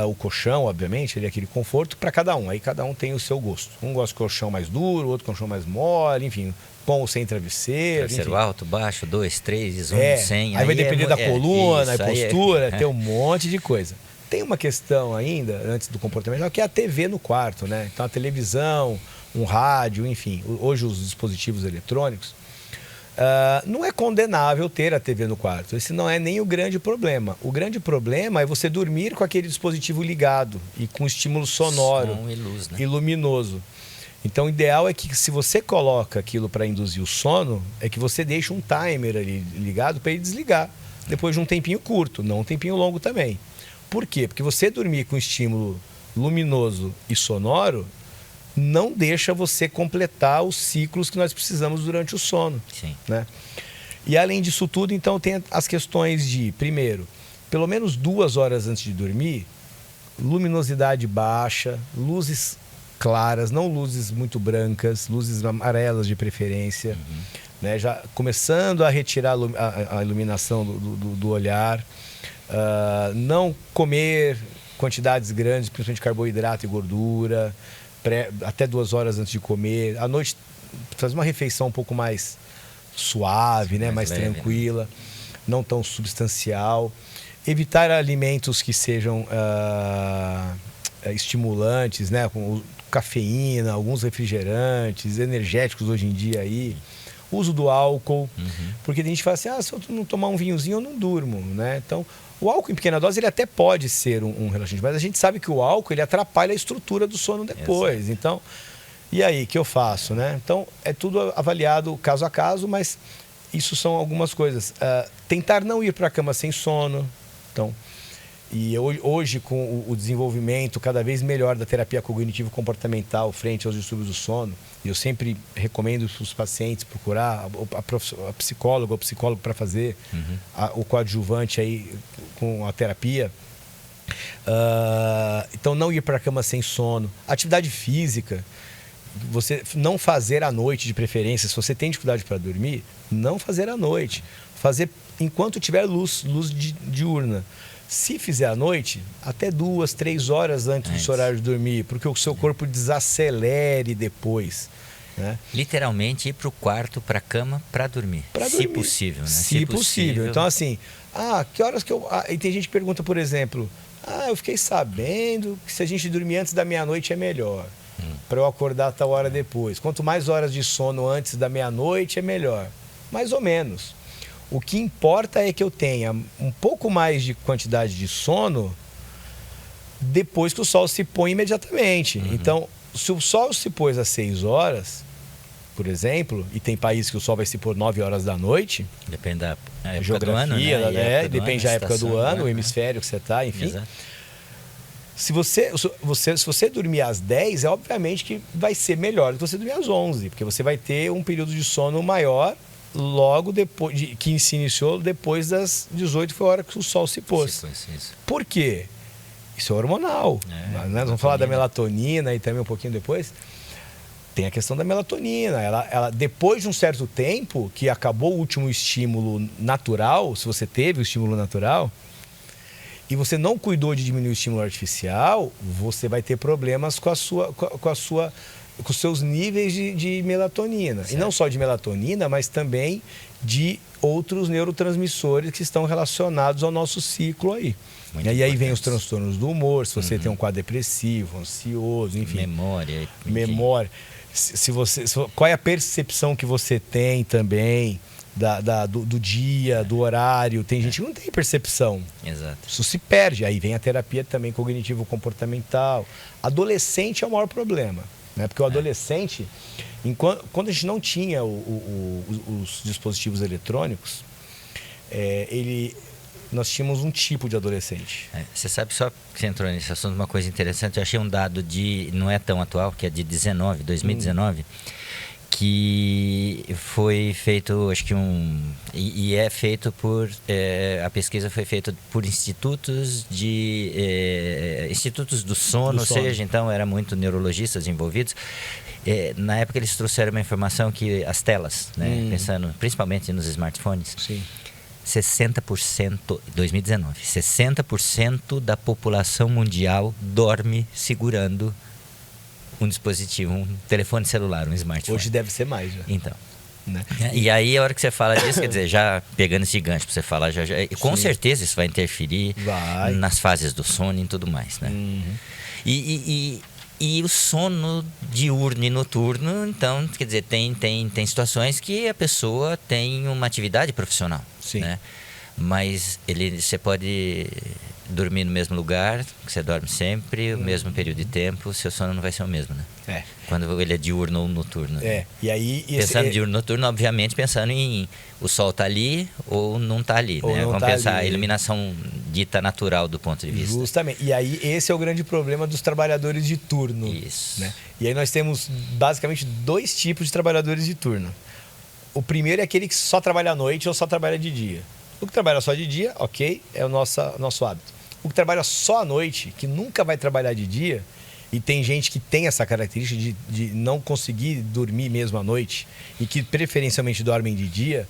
Speaker 2: O colchão, obviamente, ele é aquele conforto para cada um. Aí cada um tem o seu gosto. Um gosta de colchão mais duro, outro colchão mais mole, enfim, com ou sem travesseiro.
Speaker 1: Travesseiro alto, baixo, 2, 3, 100.
Speaker 2: Aí vai depender da coluna, postura, tem um monte de coisa. Tem uma questão ainda, antes do comportamento, que é a TV no quarto, né? Então a televisão, um rádio, enfim, hoje os dispositivos eletrônicos. Não é condenável ter a TV no quarto. Esse não é nem o grande problema. O grande problema é você dormir com aquele dispositivo ligado e com estímulo sonoro
Speaker 1: e luz, né?
Speaker 2: E luminoso. Então, o ideal é que, se você coloca aquilo para induzir o sono, é que você deixe um timer ali ligado para ele desligar depois de um tempinho curto, não um tempinho longo também. Por quê? Porque você dormir com estímulo luminoso e sonoro não deixa você completar os ciclos que nós precisamos durante o sono.
Speaker 1: Sim.
Speaker 2: Né? E além disso tudo, então, tem as questões de, primeiro, pelo menos 2 horas antes de dormir, luminosidade baixa, luzes claras, não luzes muito brancas, luzes amarelas de preferência, né? Já começando a retirar a iluminação do olhar. Não comer quantidades grandes, principalmente de carboidrato e gordura, até 2 horas antes de comer. À noite, fazer uma refeição um pouco mais suave, né? mais
Speaker 1: leve,
Speaker 2: tranquila, não tão substancial. Evitar alimentos que sejam estimulantes, né? Com cafeína, alguns refrigerantes, energéticos hoje em dia aí. Uso do álcool, porque tem gente que fala assim, se eu não tomar um vinhozinho eu não durmo, né? Então, o álcool em pequena dose ele até pode ser um relaxante, mas a gente sabe que o álcool ele atrapalha a estrutura do sono depois. Exato. Então, e aí, o que eu faço, né? Então, é tudo avaliado caso a caso, mas isso são algumas coisas. Tentar não ir para a cama sem sono. Então, e hoje, com o desenvolvimento cada vez melhor da terapia cognitivo-comportamental frente aos distúrbios do sono, eu sempre recomendo para os pacientes procurar a psicóloga ou psicólogo para fazer o coadjuvante aí com a terapia. Então, não ir para a cama sem sono. Atividade física, você não fazer à noite de preferência. Se você tem dificuldade para dormir, não fazer à noite. Fazer enquanto tiver luz diurna. Se fizer à noite, até 2, 3 horas antes do seu horário de dormir, porque o seu corpo desacelere depois. Né?
Speaker 1: Literalmente ir para o quarto, para a cama, para dormir. Se possível, né?
Speaker 2: Se possível. Então, assim, que horas que eu... e tem gente que pergunta, por exemplo, eu fiquei sabendo que se a gente dormir antes da meia-noite é melhor. Para eu acordar a tal hora depois. Quanto mais horas de sono antes da meia-noite é melhor. Mais ou menos. O que importa é que eu tenha um pouco mais de quantidade de sono depois que o sol se põe imediatamente. Então, se o sol se pôs às 6 horas, por exemplo, e tem países que o sol vai se pôr 9 horas da noite...
Speaker 1: Depende da época
Speaker 2: geografia,
Speaker 1: do ano, né?
Speaker 2: Depende da época do ano, o hemisfério que você está, enfim.
Speaker 1: Exato.
Speaker 2: Se você dormir às 10, obviamente que vai ser melhor do que você dormir às 11, porque você vai ter um período de sono maior logo depois que se iniciou depois das 18, foi a hora que o sol se pôs. Por quê? Isso é hormonal. Nós vamos falar da melatonina e também um pouquinho depois. Tem a questão da melatonina. Ela, depois de um certo tempo que acabou o último estímulo natural, se você teve o estímulo natural, e você não cuidou de diminuir o estímulo artificial, você vai ter problemas com os seus níveis de melatonina. Certo. E não só de melatonina, mas também de outros neurotransmissores que estão relacionados ao nosso ciclo aí. E aí vem os transtornos do humor, se você tem um quadro depressivo, ansioso, enfim. Memória. Qual é a percepção que você tem também do dia, do horário? Tem gente que não tem percepção.
Speaker 1: Exato.
Speaker 2: Isso se perde. Aí vem a terapia também cognitivo-comportamental. Adolescente é o maior problema. Né? Porque o adolescente, quando a gente não tinha os dispositivos eletrônicos, nós tínhamos um tipo de adolescente.
Speaker 1: Você sabe, só que você entrou nesse assunto, uma coisa interessante, eu achei um dado não é tão atual, que é de 2019, que foi feito, acho que e é feito por, a pesquisa foi feita por institutos do sono, ou seja, então era muito neurologistas envolvidos. Na época eles trouxeram uma informação que as telas, né, pensando principalmente nos smartphones, 60%, 2019, 60% da população mundial dorme segurando um dispositivo, um telefone celular, um smartphone.
Speaker 2: Hoje deve ser mais, já.
Speaker 1: Então. Né? E aí, a hora que você fala disso, quer dizer, já pegando esse gancho para você falar, com certeza isso vai interferir nas fases do sono e tudo mais, né? E o sono diurno e noturno, então, quer dizer, tem situações que a pessoa tem uma atividade profissional, né? Mas você pode dormir no mesmo lugar, que você dorme sempre, o mesmo período de tempo, o seu sono não vai ser o mesmo, né? Quando ele é diurno ou noturno. Né?
Speaker 2: E aí,
Speaker 1: pensando em diurno noturno, obviamente pensando em o sol tá ali ou não tá ali, né? Vamos pensar a iluminação dita natural do ponto de vista.
Speaker 2: Justamente. E aí esse é o grande problema dos trabalhadores de turno.
Speaker 1: Isso.
Speaker 2: Né? E aí nós temos basicamente 2 tipos de trabalhadores de turno. O primeiro é aquele que só trabalha à noite ou só trabalha de dia. O que trabalha só de dia, ok, é o nosso hábito. O que trabalha só à noite, que nunca vai trabalhar de dia, e tem gente que tem essa característica de não conseguir dormir mesmo à noite e que preferencialmente dormem de dia,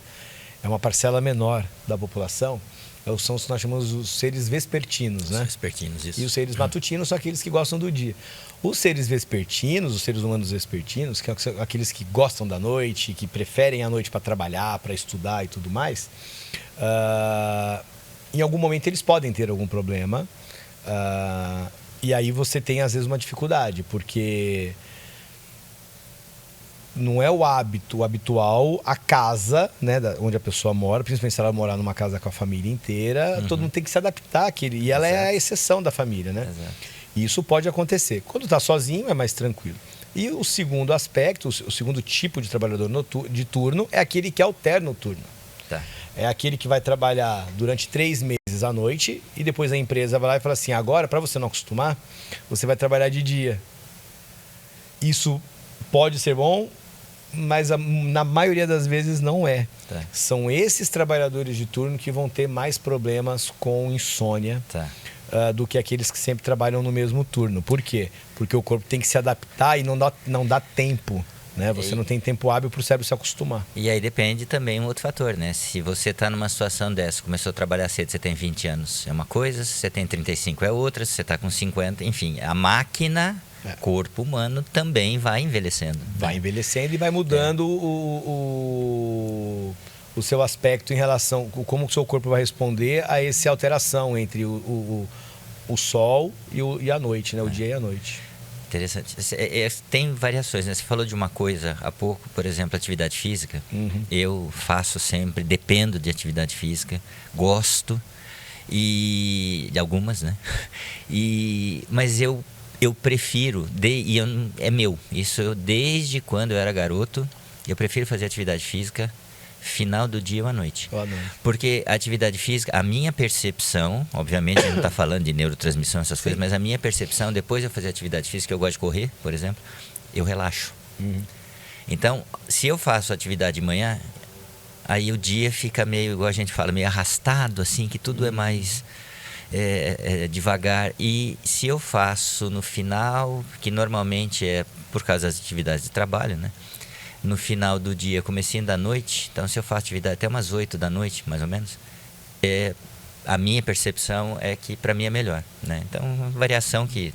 Speaker 2: é uma parcela menor da população. São os que nós chamamos os seres vespertinos, né?
Speaker 1: Vespertinos, isso.
Speaker 2: E os seres matutinos são aqueles que gostam do dia. Os seres vespertinos, os seres humanos vespertinos, que são aqueles que gostam da noite, que preferem a noite para trabalhar, para estudar e tudo mais, em algum momento eles podem ter algum problema. E aí você tem, às vezes, uma dificuldade, porque não é o hábito, o habitual, a casa, né, onde a pessoa mora, principalmente se ela morar numa casa com a família inteira, todo mundo tem que se adaptar àquele. E ela é a exceção da família, né?
Speaker 1: Exato.
Speaker 2: E isso pode acontecer. Quando está sozinho, é mais tranquilo. E o segundo aspecto, o segundo tipo de trabalhador de turno, é aquele que alterna o turno.
Speaker 1: Tá.
Speaker 2: É aquele que vai trabalhar durante 3 meses à noite e depois a empresa vai lá e fala assim, agora, para você não acostumar, você vai trabalhar de dia. Isso pode ser bom, mas na maioria das vezes não é.
Speaker 1: Tá.
Speaker 2: São esses trabalhadores de turno que vão ter mais problemas com insônia.
Speaker 1: Tá.
Speaker 2: Do que aqueles que sempre trabalham no mesmo turno. Por quê? Porque o corpo tem que se adaptar e não dá tempo. Né? Você não tem tempo hábil para o cérebro se acostumar.
Speaker 1: E aí depende também um outro fator, né? Se você está numa situação dessa, começou a trabalhar cedo, você tem 20 anos, é uma coisa, se você tem 35 é outra, se você está com 50, enfim, a máquina, corpo humano também vai envelhecendo.
Speaker 2: Vai envelhecendo e vai mudando o seu aspecto em relação a como o seu corpo vai responder a essa alteração entre o sol e a noite, né? O dia e a noite.
Speaker 1: Interessante. Tem variações, né? Você falou de uma coisa há pouco, por exemplo, atividade física. Eu faço sempre, dependo de atividade física, gosto e de algumas, né? Mas eu prefiro, é meu, isso desde quando eu era garoto, eu prefiro fazer atividade física final do dia ou à noite. Porque a atividade física, a minha percepção, obviamente a gente não está falando de neurotransmissão, essas coisas, mas a minha percepção, depois de eu fazer atividade física, eu gosto de correr, por exemplo, eu relaxo. Então, se eu faço atividade de manhã, aí o dia fica meio, igual a gente fala, meio arrastado, assim, que tudo é mais devagar. E se eu faço no final, que normalmente é por causa das atividades de trabalho, né? No final do dia, comecinho da noite, então se eu faço atividade até umas 8 da noite, mais ou menos, a minha percepção é que para mim é melhor, né? Então, uma variação que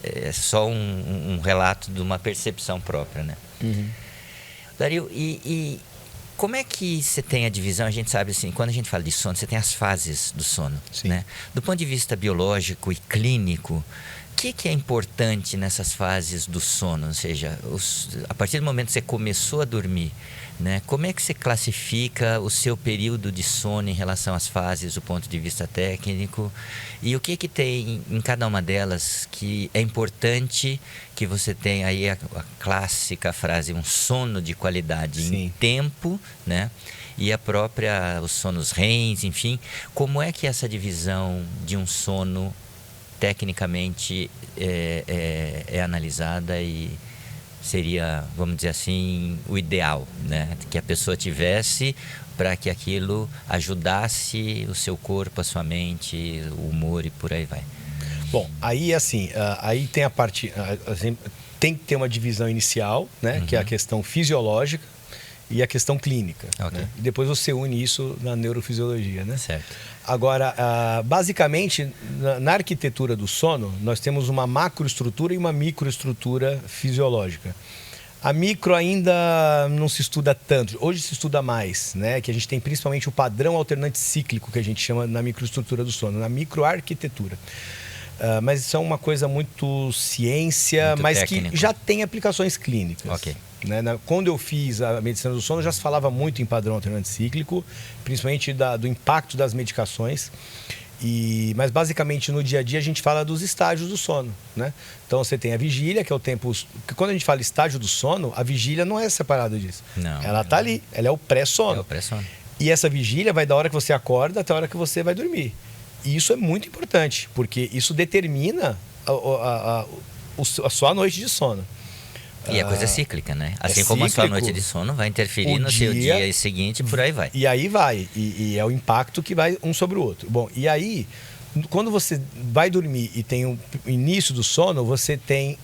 Speaker 1: é só um relato de uma percepção própria, né? Dario, e como é que você tem a divisão? A gente sabe assim, quando a gente fala de sono, você tem as fases do sono, né? Do ponto de vista biológico e clínico, o que é importante nessas fases do sono? Ou seja, a partir do momento que você começou a dormir, né, como é que você classifica o seu período de sono em relação às fases do ponto de vista técnico? E o que tem em cada uma delas que é importante que você tenha aí a clássica frase, um sono de qualidade em tempo, né? E os sonos REMs, enfim. Como é que essa divisão de um sono tecnicamente é analisada e seria, vamos dizer assim, o ideal, né? Que a pessoa tivesse para que aquilo ajudasse o seu corpo, a sua mente, o humor e por aí vai.
Speaker 2: Bom, aí assim, aí tem a parte, tem que ter uma divisão inicial, né? Que é a questão fisiológica e a questão clínica. Né? E depois você une isso na neurofisiologia, né?
Speaker 1: Certo.
Speaker 2: Agora, basicamente, na arquitetura do sono, nós temos uma macroestrutura e uma microestrutura fisiológica. A micro ainda não se estuda tanto, hoje se estuda mais, né? Que a gente tem principalmente o padrão alternante cíclico, que a gente chama na microestrutura do sono, na microarquitetura. Mas isso é uma coisa muito ciência, muito mas técnico, que já tem aplicações clínicas. Né? Quando eu fiz a medicina do sono, já se falava muito em padrão alternante cíclico, principalmente do impacto das medicações. Mas basicamente no dia a dia a gente fala dos estágios do sono. Né? Então você tem a vigília, que é o tempo. Quando a gente fala estágio do sono, a vigília não é separada disso.
Speaker 1: Não,
Speaker 2: ela está ali, ela é o pré-sono.
Speaker 1: É o pré-sono.
Speaker 2: E essa vigília vai da hora que você acorda até a hora que você vai dormir. E isso é muito importante, porque isso determina a sua noite de sono.
Speaker 1: E a coisa é cíclica, né? Assim como a sua noite de sono vai interferir no seu dia seguinte, por aí vai.
Speaker 2: E aí vai. E é o impacto que vai um sobre o outro. Bom, e aí, quando você vai dormir e tem o início do sono, você tem...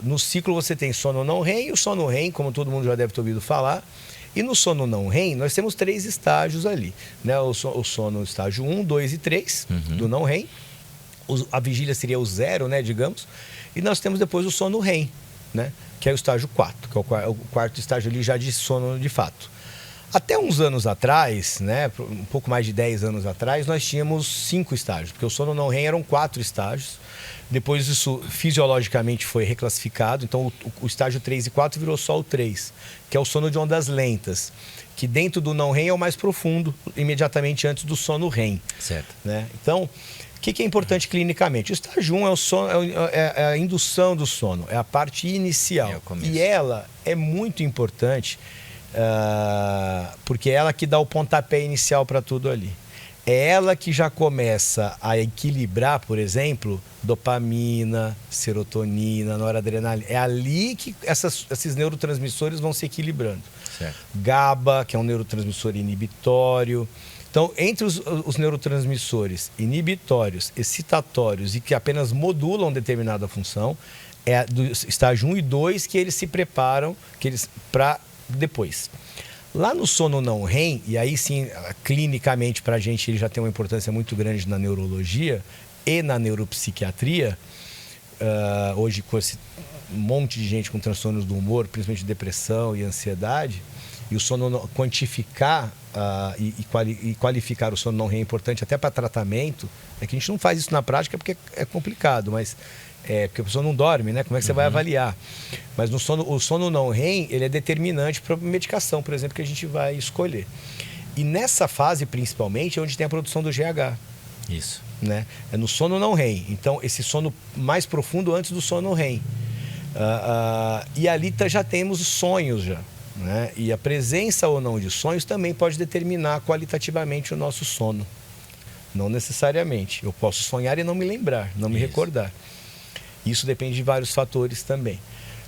Speaker 2: no ciclo você tem sono não REM, e o sono REM, como todo mundo já deve ter ouvido falar. E no sono não REM, nós temos 3 estágios ali, né? O sono estágio 1, 2 e 3 do não REM. A vigília seria o 0, né, digamos. E nós temos depois o sono REM, né? Que é o estágio 4, que é o quarto estágio ali já de sono de fato. Até uns anos atrás, né, um pouco mais de 10 anos atrás, nós tínhamos 5 estágios, porque o sono não REM eram 4 estágios. Depois isso fisiologicamente foi reclassificado, então o estágio 3 e 4 virou só o 3, que é o sono de ondas lentas, que dentro do não REM é o mais profundo, imediatamente antes do sono REM.
Speaker 1: Certo.
Speaker 2: Né? Então, o que é importante clinicamente? O estágio 1 é, é a indução do sono, é a parte inicial. E ela é muito importante, porque é ela que dá o pontapé inicial para tudo ali. É ela que já começa a equilibrar, por exemplo, dopamina, serotonina, noradrenalina. É ali que esses neurotransmissores vão se equilibrando.
Speaker 1: Certo.
Speaker 2: GABA, que é um neurotransmissor inibitório. Então, entre os neurotransmissores inibitórios, excitatórios e que apenas modulam determinada função, é do estágio 1 e 2 que eles se preparam para depois. Lá no sono não REM, e aí sim, clinicamente para a gente ele já tem uma importância muito grande na neurologia e na neuropsiquiatria, hoje com esse monte de gente com transtornos do humor, principalmente depressão e ansiedade, e o sono quantificar e qualificar o sono não REM é importante até para tratamento. É que a gente não faz isso na prática porque é complicado, mas porque a pessoa não dorme, né? Como é que você vai avaliar? Mas o sono não REM, ele é determinante para a medicação, por exemplo, que a gente vai escolher. E nessa fase, principalmente, é onde tem a produção do GH.
Speaker 1: Isso.
Speaker 2: Né? É no sono não REM. Então, esse sono mais profundo antes do sono REM. E ali já temos os sonhos já. Né? E a presença ou não de sonhos também pode determinar qualitativamente o nosso sono. Não necessariamente. Eu posso sonhar e não me lembrar, não me recordar. Isso depende de vários fatores também.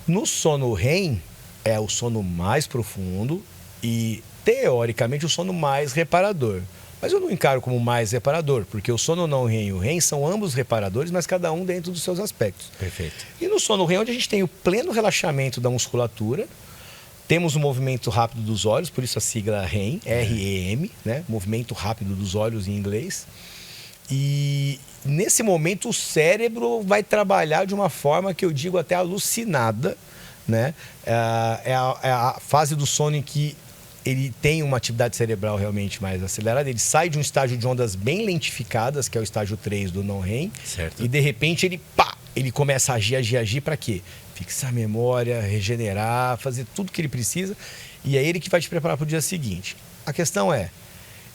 Speaker 2: No sono REM, é o sono mais profundo e, teoricamente, o sono mais reparador. Mas eu não encaro como mais reparador, porque o sono não REM e o REM são ambos reparadores, mas cada um dentro dos seus aspectos.
Speaker 1: Perfeito.
Speaker 2: E no sono REM, onde a gente tem o pleno relaxamento da musculatura, temos o movimento rápido dos olhos, por isso a sigla REM, R-E-M, né? Movimento rápido dos olhos em inglês. E nesse momento o cérebro vai trabalhar de uma forma que eu digo até alucinada, né? É a fase do sono em que ele tem uma atividade cerebral realmente mais acelerada. Ele sai de um estágio de ondas bem lentificadas, que é o estágio 3 do não REM,
Speaker 1: certo.
Speaker 2: E de repente ele começa a agir para quê? Fixar a memória, regenerar, fazer tudo que ele precisa, e é ele que vai te preparar para o dia seguinte. A questão é,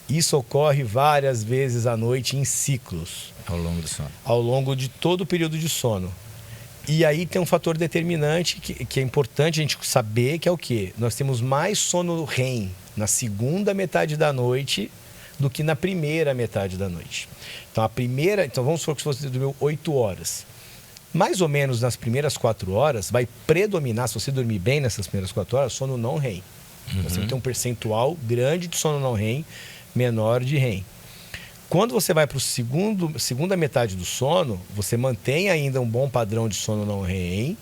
Speaker 2: isso ocorre várias vezes à noite em ciclos.
Speaker 1: Ao longo do sono.
Speaker 2: Ao longo de todo o período de sono. E aí tem um fator determinante que é importante a gente saber, que é o quê? Nós temos mais sono REM na segunda metade da noite do que na primeira metade da noite. Então vamos supor que você dormiu 8 horas. Mais ou menos nas primeiras 4 horas vai predominar, se você dormir bem nessas primeiras 4 horas, sono não REM. Você vai ter um percentual grande de sono não REM, menor de REM. Quando você vai para a segunda metade do sono, você mantém ainda um bom padrão de sono não REM,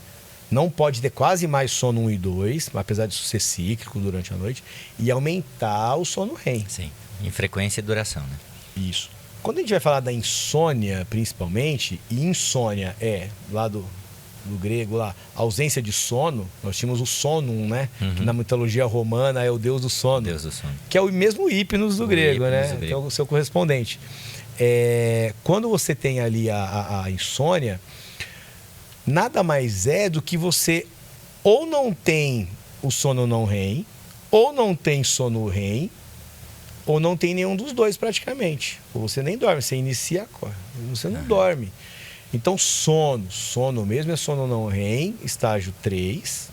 Speaker 2: não pode ter quase mais sono 1 e 2, apesar disso ser cíclico durante a noite, e aumentar o sono REM.
Speaker 1: Sim, em frequência e duração, né?
Speaker 2: Isso. Quando a gente vai falar da insônia, principalmente, e insônia lá do grego, lá, ausência de sono, nós tínhamos o sonum, né? Que na mitologia romana é o deus do sono.
Speaker 1: Deus do sono.
Speaker 2: Que é o mesmo hipnos do grego, né? Que é o seu correspondente. Quando você tem ali a insônia, nada mais é do que você ou não tem o sono não REM, ou não tem sono REM, ou não tem nenhum dos dois praticamente. Ou você nem dorme, você inicia e você não dorme. Então, sono mesmo é sono não REM, estágio 3.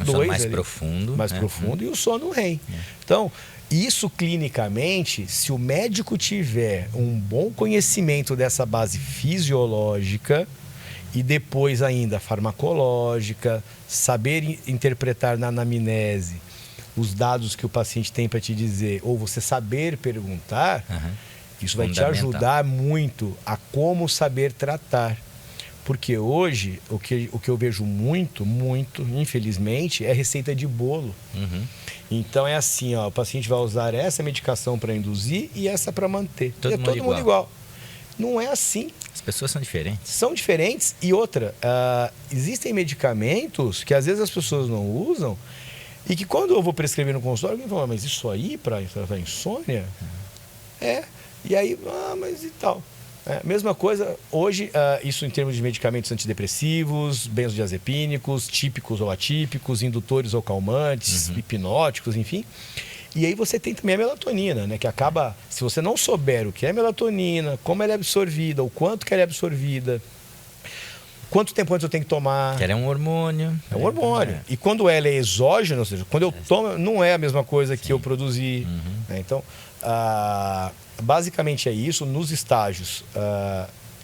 Speaker 1: O sono mais profundo.
Speaker 2: Mais profundo, e o sono REM. Então, isso clinicamente, se o médico tiver um bom conhecimento dessa base fisiológica e depois ainda farmacológica, saber interpretar na anamnese os dados que o paciente tem para te dizer, ou você saber perguntar, isso vai te ajudar muito a como saber tratar. Porque hoje, o que eu vejo muito, infelizmente, é receita de bolo. Então é assim, ó, o paciente vai usar essa medicação para induzir e essa para manter.
Speaker 1: Todo mundo igual.
Speaker 2: Não é assim.
Speaker 1: As pessoas são diferentes.
Speaker 2: São diferentes. E outra, existem medicamentos que às vezes as pessoas não usam e que quando eu vou prescrever no consultório, alguém fala, mas isso aí para tratar insônia? E aí, mas e tal. Mesma coisa, hoje, isso em termos de medicamentos antidepressivos, benzodiazepínicos, típicos ou atípicos, indutores ou calmantes, hipnóticos, enfim. E aí você tem também a melatonina, né? Que acaba, se você não souber o que é melatonina, como ela é absorvida, o quanto que ela é absorvida, quanto tempo antes eu tenho que tomar.
Speaker 1: Que ela é um hormônio.
Speaker 2: É um hormônio. E quando ela é exógena, ou seja, quando eu tomo, não é a mesma coisa que eu produzi. Né? Então, basicamente é isso. Nos estágios,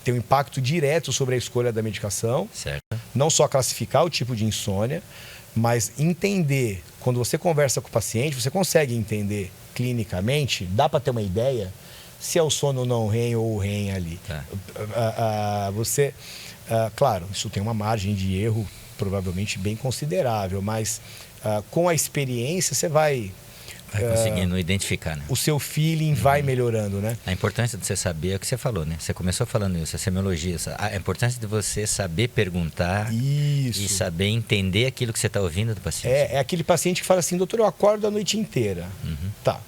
Speaker 2: tem um impacto direto sobre a escolha da medicação.
Speaker 1: Certo.
Speaker 2: Não só classificar o tipo de insônia, mas entender. Quando você conversa com o paciente, você consegue entender clinicamente, dá para ter uma ideia se é o sono não REM ou o REM ali.
Speaker 1: Tá.
Speaker 2: Claro, isso tem uma margem de erro provavelmente bem considerável, mas com a experiência você vai
Speaker 1: conseguindo identificar, né?
Speaker 2: O seu feeling vai melhorando, né?
Speaker 1: A importância de você saber é o que você falou, né? Você começou falando isso, a semiologia. A importância de você saber perguntar e saber entender aquilo que você está ouvindo do paciente.
Speaker 2: É aquele paciente que fala assim, doutor, eu acordo a noite inteira. Tá,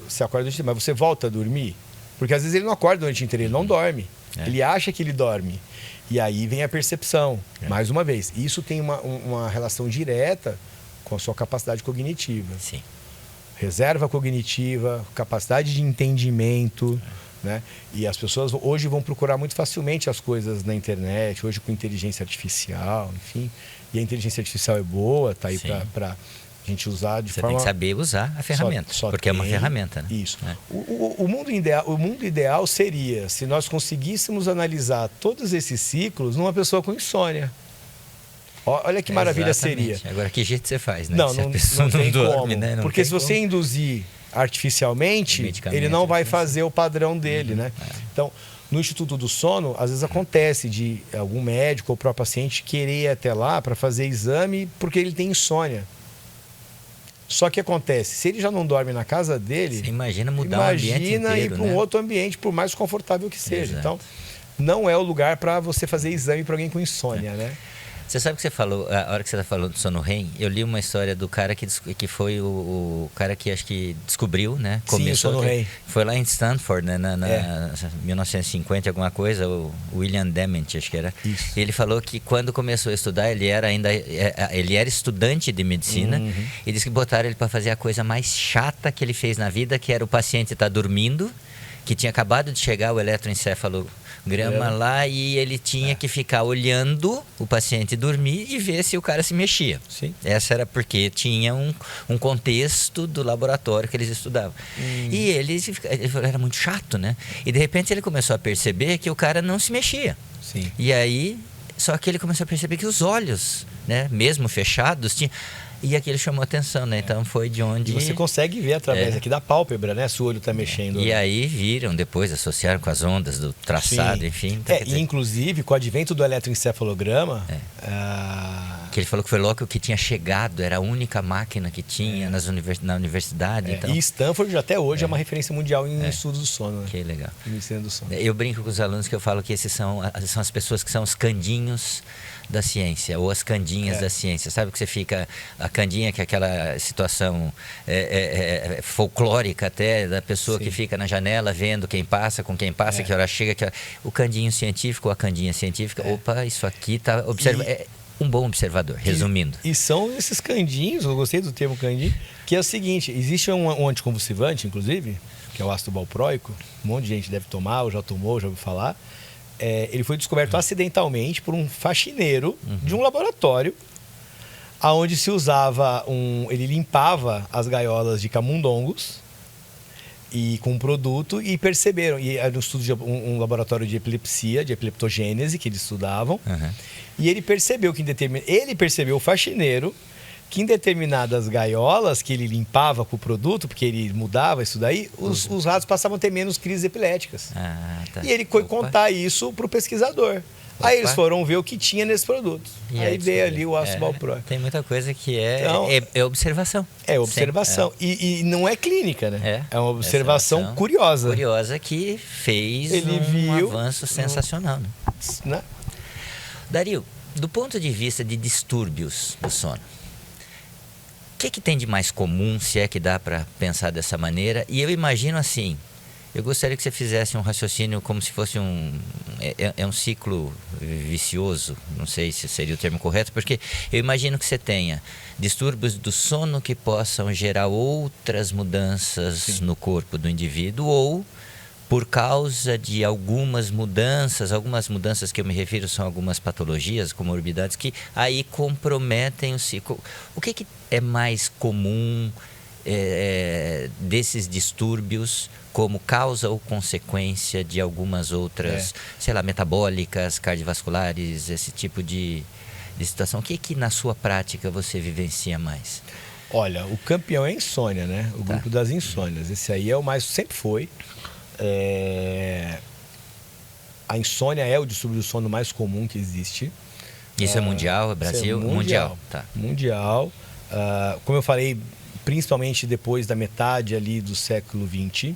Speaker 2: você acorda a noite inteira, mas você volta a dormir? Porque às vezes ele não acorda a noite inteira, ele não dorme. Ele acha que ele dorme. E aí vem a percepção, mais uma vez. Isso tem uma relação direta com a sua capacidade cognitiva.
Speaker 1: Sim.
Speaker 2: Reserva cognitiva, capacidade de entendimento, né? E as pessoas hoje vão procurar muito facilmente as coisas na internet, hoje com inteligência artificial, enfim. E a inteligência artificial é boa, tá aí para a gente usar de forma...
Speaker 1: Você tem que saber usar a ferramenta, porque é uma ferramenta, né?
Speaker 2: Isso. O mundo ideal seria se nós conseguíssemos analisar todos esses ciclos numa pessoa com insônia. Olha que maravilha seria.
Speaker 1: Agora, que jeito você faz, né?
Speaker 2: Não,
Speaker 1: se a pessoa não dorme,
Speaker 2: como.
Speaker 1: Né? Não
Speaker 2: porque se você induzir artificialmente, ele não vai fazer o padrão dele, né? Então, no Instituto do Sono, às vezes acontece de algum médico ou o próprio paciente querer ir até lá para fazer exame porque ele tem insônia. Só que acontece, se ele já não dorme na casa dele...
Speaker 1: Você imagina mudar o ambiente inteiro,
Speaker 2: imagina ir para um outro ambiente, por mais confortável que seja. Exato. Então, não é o lugar para você fazer exame para alguém com insônia, né?
Speaker 1: Você sabe o que você falou, a hora que você está falando do sono REM, eu li uma história do cara que foi o cara que acho que descobriu, né?
Speaker 2: Começou sono REM.
Speaker 1: Foi lá em Stanford, né? 1950 alguma coisa, o William Dement, acho que era.
Speaker 2: Isso.
Speaker 1: E ele falou que quando começou a estudar, ele era estudante de medicina, e disse que botaram ele para fazer a coisa mais chata que ele fez na vida, que era o paciente estar dormindo, que tinha acabado de chegar o eletroencefalograma lá e ele tinha que ficar olhando o paciente dormir e ver se o cara se mexia.
Speaker 2: Sim.
Speaker 1: Essa era porque tinha um contexto do laboratório que eles estudavam. E ele era muito chato, né? E de repente ele começou a perceber que o cara não se mexia.
Speaker 2: Sim.
Speaker 1: E aí, só que ele começou a perceber que os olhos, né, mesmo fechados, tinham... E aquilo chamou atenção, né? Então foi de onde...
Speaker 2: E você consegue ver através aqui da pálpebra, né? Se o olho está mexendo.
Speaker 1: E aí viram, depois associaram com as ondas do traçado, enfim. Então,
Speaker 2: e inclusive, com o advento do eletroencefalograma...
Speaker 1: Que ele falou que foi logo que tinha chegado, era a única máquina que tinha na universidade. Então...
Speaker 2: E Stanford até hoje é uma referência mundial em estudos do sono. Né?
Speaker 1: Que legal.
Speaker 2: Em medicina do sono.
Speaker 1: Eu brinco com os alunos que eu falo que esses são as pessoas que são os candinhos da ciência, ou as candinhas da ciência. Sabe que você fica... A candinha, que é aquela situação folclórica até, da pessoa que fica na janela vendo quem passa, com quem passa, que hora chega. O candinho científico ou a candinha científica. Opa, isso aqui está... um bom observador, resumindo.
Speaker 2: E são esses candinhos, eu gostei do termo candinho, que é o seguinte, existe um anticonvulsivante, inclusive, que é o ácido valproico, um monte de gente deve tomar, ou já tomou, já ouviu falar. Ele foi descoberto acidentalmente por um faxineiro de um laboratório, onde se usava ele limpava as gaiolas de camundongos e com um produto e perceberam. E era um estudo de um laboratório de epilepsia, de epileptogênese, que eles estudavam. E ele percebeu que o faxineiro, que em determinadas gaiolas que ele limpava com o produto, porque ele mudava isso daí, os ratos passavam a ter menos crises epiléticas.
Speaker 1: Tá.
Speaker 2: E ele foi contar isso para o pesquisador. Aí eles foram ver o que tinha nesse produto. Aí veio ali o ácido valproico.
Speaker 1: Tem muita coisa que é observação.
Speaker 2: É observação. E não é clínica, né? É uma observação curiosa.
Speaker 1: Curiosa que fez avanço sensacional.
Speaker 2: Né?
Speaker 1: Dario, do ponto de vista de distúrbios do sono, o que tem de mais comum, se é que dá para pensar dessa maneira? E eu imagino assim, eu gostaria que você fizesse um raciocínio como se fosse um ciclo vicioso, não sei se seria o termo correto, porque eu imagino que você tenha distúrbios do sono que possam gerar outras mudanças no corpo do indivíduo, ou por causa de algumas mudanças que eu me refiro são algumas patologias, comorbidades, que aí comprometem o ciclo. O que é mais comum desses distúrbios como causa ou consequência de algumas outras, sei lá, metabólicas, cardiovasculares, esse tipo de situação? O que na sua prática você vivencia mais?
Speaker 2: Olha, o campeão é a insônia, né? O grupo das insônias. Esse aí é o mais, sempre foi. A insônia é o distúrbio do sono mais comum que existe.
Speaker 1: Isso é mundial, é Brasil?
Speaker 2: Mundial. Mundial. Como eu falei, principalmente depois da metade ali do século XX,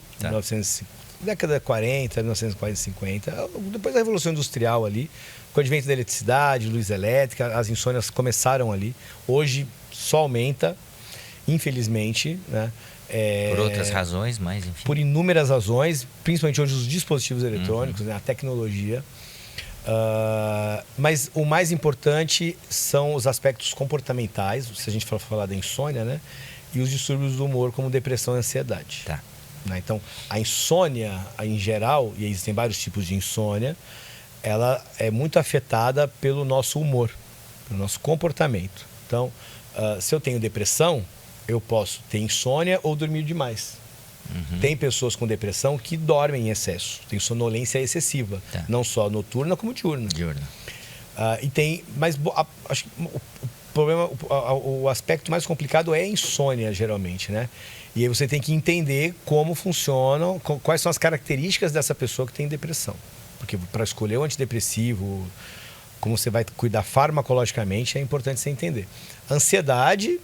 Speaker 2: década de 40, 1940, 50, depois da Revolução Industrial ali, com o advento da eletricidade, luz elétrica, as insônias começaram ali. Hoje só aumenta, infelizmente, né?
Speaker 1: Por outras razões, mas enfim.
Speaker 2: Por inúmeras razões, principalmente hoje os dispositivos eletrônicos, né, a tecnologia. Mas o mais importante são os aspectos comportamentais, se a gente for falar da insônia, né? E os distúrbios do humor, como depressão e ansiedade. Né? Então, a insônia, em geral, e existem vários tipos de insônia, ela é muito afetada pelo nosso humor, pelo nosso comportamento. Então, se eu tenho depressão, eu posso ter insônia ou dormir demais. Tem pessoas com depressão que dormem em excesso, tem sonolência excessiva, não só noturna como diurna. Acho que o aspecto mais complicado é a insônia, geralmente, né? E aí você tem que entender como funcionam, quais são as características dessa pessoa que tem depressão. Porque para escolher o antidepressivo, como você vai cuidar farmacologicamente, é importante você entender. Ansiedade,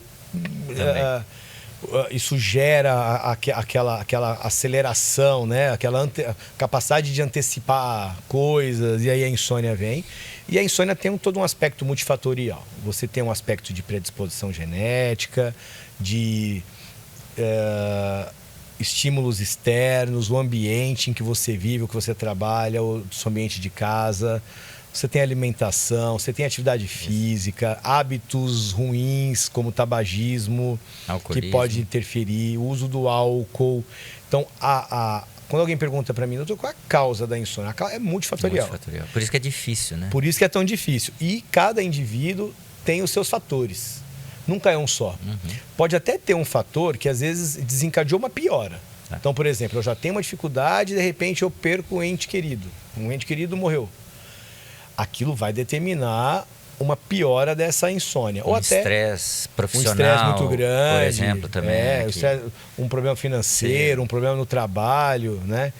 Speaker 2: isso gera aquela aceleração, né? Aquela capacidade de antecipar coisas, e aí a insônia vem. E a insônia tem todo um aspecto multifatorial. Você tem um aspecto de predisposição genética, de estímulos externos, o ambiente em que você vive, o que você trabalha, o seu ambiente de casa. Você tem alimentação, você tem atividade física, hábitos ruins como tabagismo, alcoolismo, que pode interferir, o uso do álcool. Então, quando alguém pergunta para mim, doutor, qual é a causa da insônia? É multifatorial.
Speaker 1: Por isso que é difícil, né?
Speaker 2: Por isso que é tão difícil. E cada indivíduo tem os seus fatores. Nunca é um só. Pode até ter um fator que às vezes desencadeou uma piora. Então, por exemplo, eu já tenho uma dificuldade e de repente eu perco um ente querido. Um ente querido morreu. Aquilo vai determinar uma piora dessa insônia. Ou até
Speaker 1: estresse profissional,
Speaker 2: um estresse muito grande,
Speaker 1: por exemplo, também.
Speaker 2: Um problema financeiro, um problema no trabalho, né?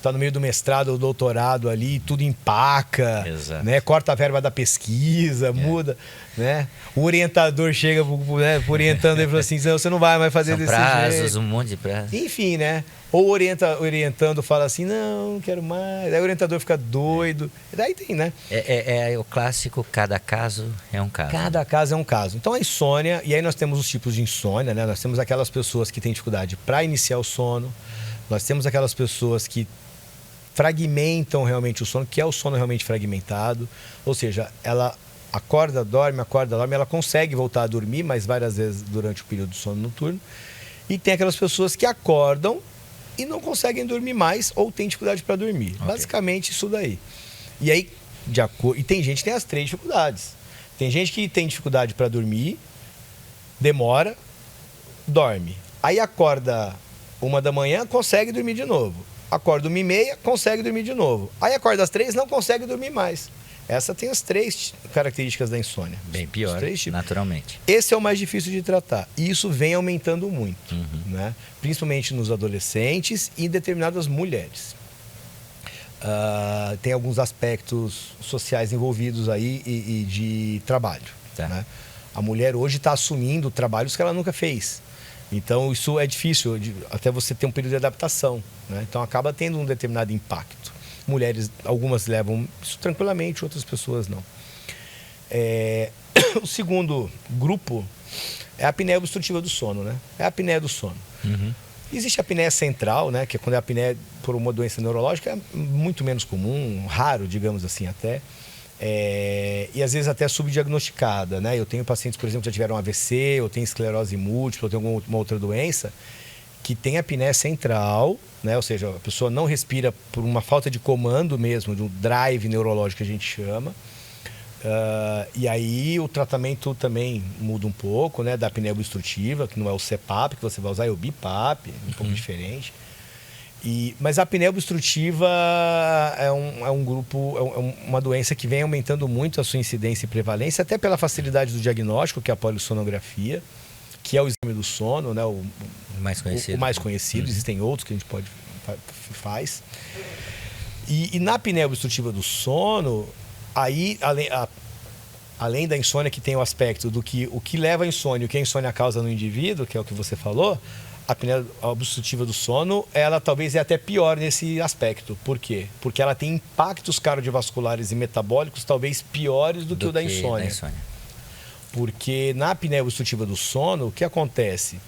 Speaker 2: Tá no meio do mestrado ou doutorado ali, tudo empaca, né? Corta a verba da pesquisa, muda, né? O orientador chega, né, orientando ele e fala assim, você não vai mais fazer
Speaker 1: São
Speaker 2: desse
Speaker 1: prazos,
Speaker 2: jeito.
Speaker 1: Um monte de prazos.
Speaker 2: Enfim, né? Ou orientando fala assim, não quero mais. Aí o orientador fica doido. Daí tem, né?
Speaker 1: É o clássico, cada caso é um caso.
Speaker 2: Cada caso é um caso. Então a insônia, e aí nós temos os tipos de insônia, né? Nós temos aquelas pessoas que têm dificuldade para iniciar o sono. Nós temos aquelas pessoas que fragmentam realmente o sono, que é o sono realmente fragmentado. Ou seja, ela acorda, dorme, ela consegue voltar a dormir, mas várias vezes durante o período do sono noturno. E tem aquelas pessoas que acordam e não conseguem dormir mais ou têm dificuldade para dormir. Basicamente isso daí. E aí, e tem gente que tem as três dificuldades. Tem gente que tem dificuldade para dormir, demora, dorme. Aí acorda 1 da manhã, consegue dormir de novo. Acorda 1h30, consegue dormir de novo. Aí acorda às 3, não consegue dormir mais. Essa tem as 3 características da insônia.
Speaker 1: Bem pior, naturalmente.
Speaker 2: Esse é o mais difícil de tratar. E isso vem aumentando muito, né? Principalmente nos adolescentes e em determinadas mulheres. Tem alguns aspectos sociais envolvidos aí e de trabalho.
Speaker 1: Tá.
Speaker 2: Né? A mulher hoje está assumindo trabalhos que ela nunca fez. Então, isso é difícil, até você ter um período de adaptação. Né? Então, acaba tendo um determinado impacto. Mulheres, algumas levam isso tranquilamente, outras pessoas não. O segundo grupo é a apneia obstrutiva do sono, né? É a apneia do sono. Existe a apneia central, né? Que é quando é a apneia por uma doença neurológica, é muito menos comum, raro, digamos assim, até. E às vezes até subdiagnosticada, né? Eu tenho pacientes, por exemplo, que já tiveram AVC, ou tem esclerose múltipla, ou tem alguma outra doença, que tem apneia central, né? Ou seja, a pessoa não respira por uma falta de comando mesmo, de um drive neurológico que a gente chama. E aí o tratamento também muda um pouco, né? Da apneia obstrutiva, que não é o CPAP que você vai usar, é o BiPAP, um pouco diferente. Mas a apneia obstrutiva é um grupo, é uma doença que vem aumentando muito a sua incidência e prevalência, até pela facilidade do diagnóstico, que é a polissonografia, que é o exame do sono, né? O mais conhecido. Existem outros que a gente faz. E na apneia obstrutiva do sono, aí, além da insônia, que tem o aspecto do que o que leva à insônia, o que a insônia causa no indivíduo, que é o que você falou, a apneia obstrutiva do sono, ela talvez é até pior nesse aspecto. Por quê? Porque ela tem impactos cardiovasculares e metabólicos talvez piores do que o da insônia. Porque na apneia obstrutiva do sono, o que acontece?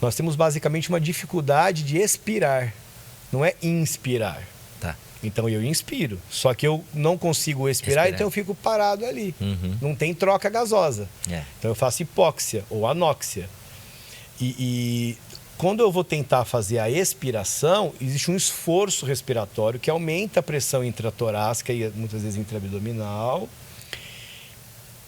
Speaker 2: Nós temos basicamente uma dificuldade de expirar, não é inspirar.
Speaker 1: Tá.
Speaker 2: Então eu inspiro, só que eu não consigo expirar, então eu fico parado ali. Não tem troca gasosa. Então eu faço hipóxia ou anóxia. E quando eu vou tentar fazer a expiração, existe um esforço respiratório que aumenta a pressão intratorácica e muitas vezes intraabdominal.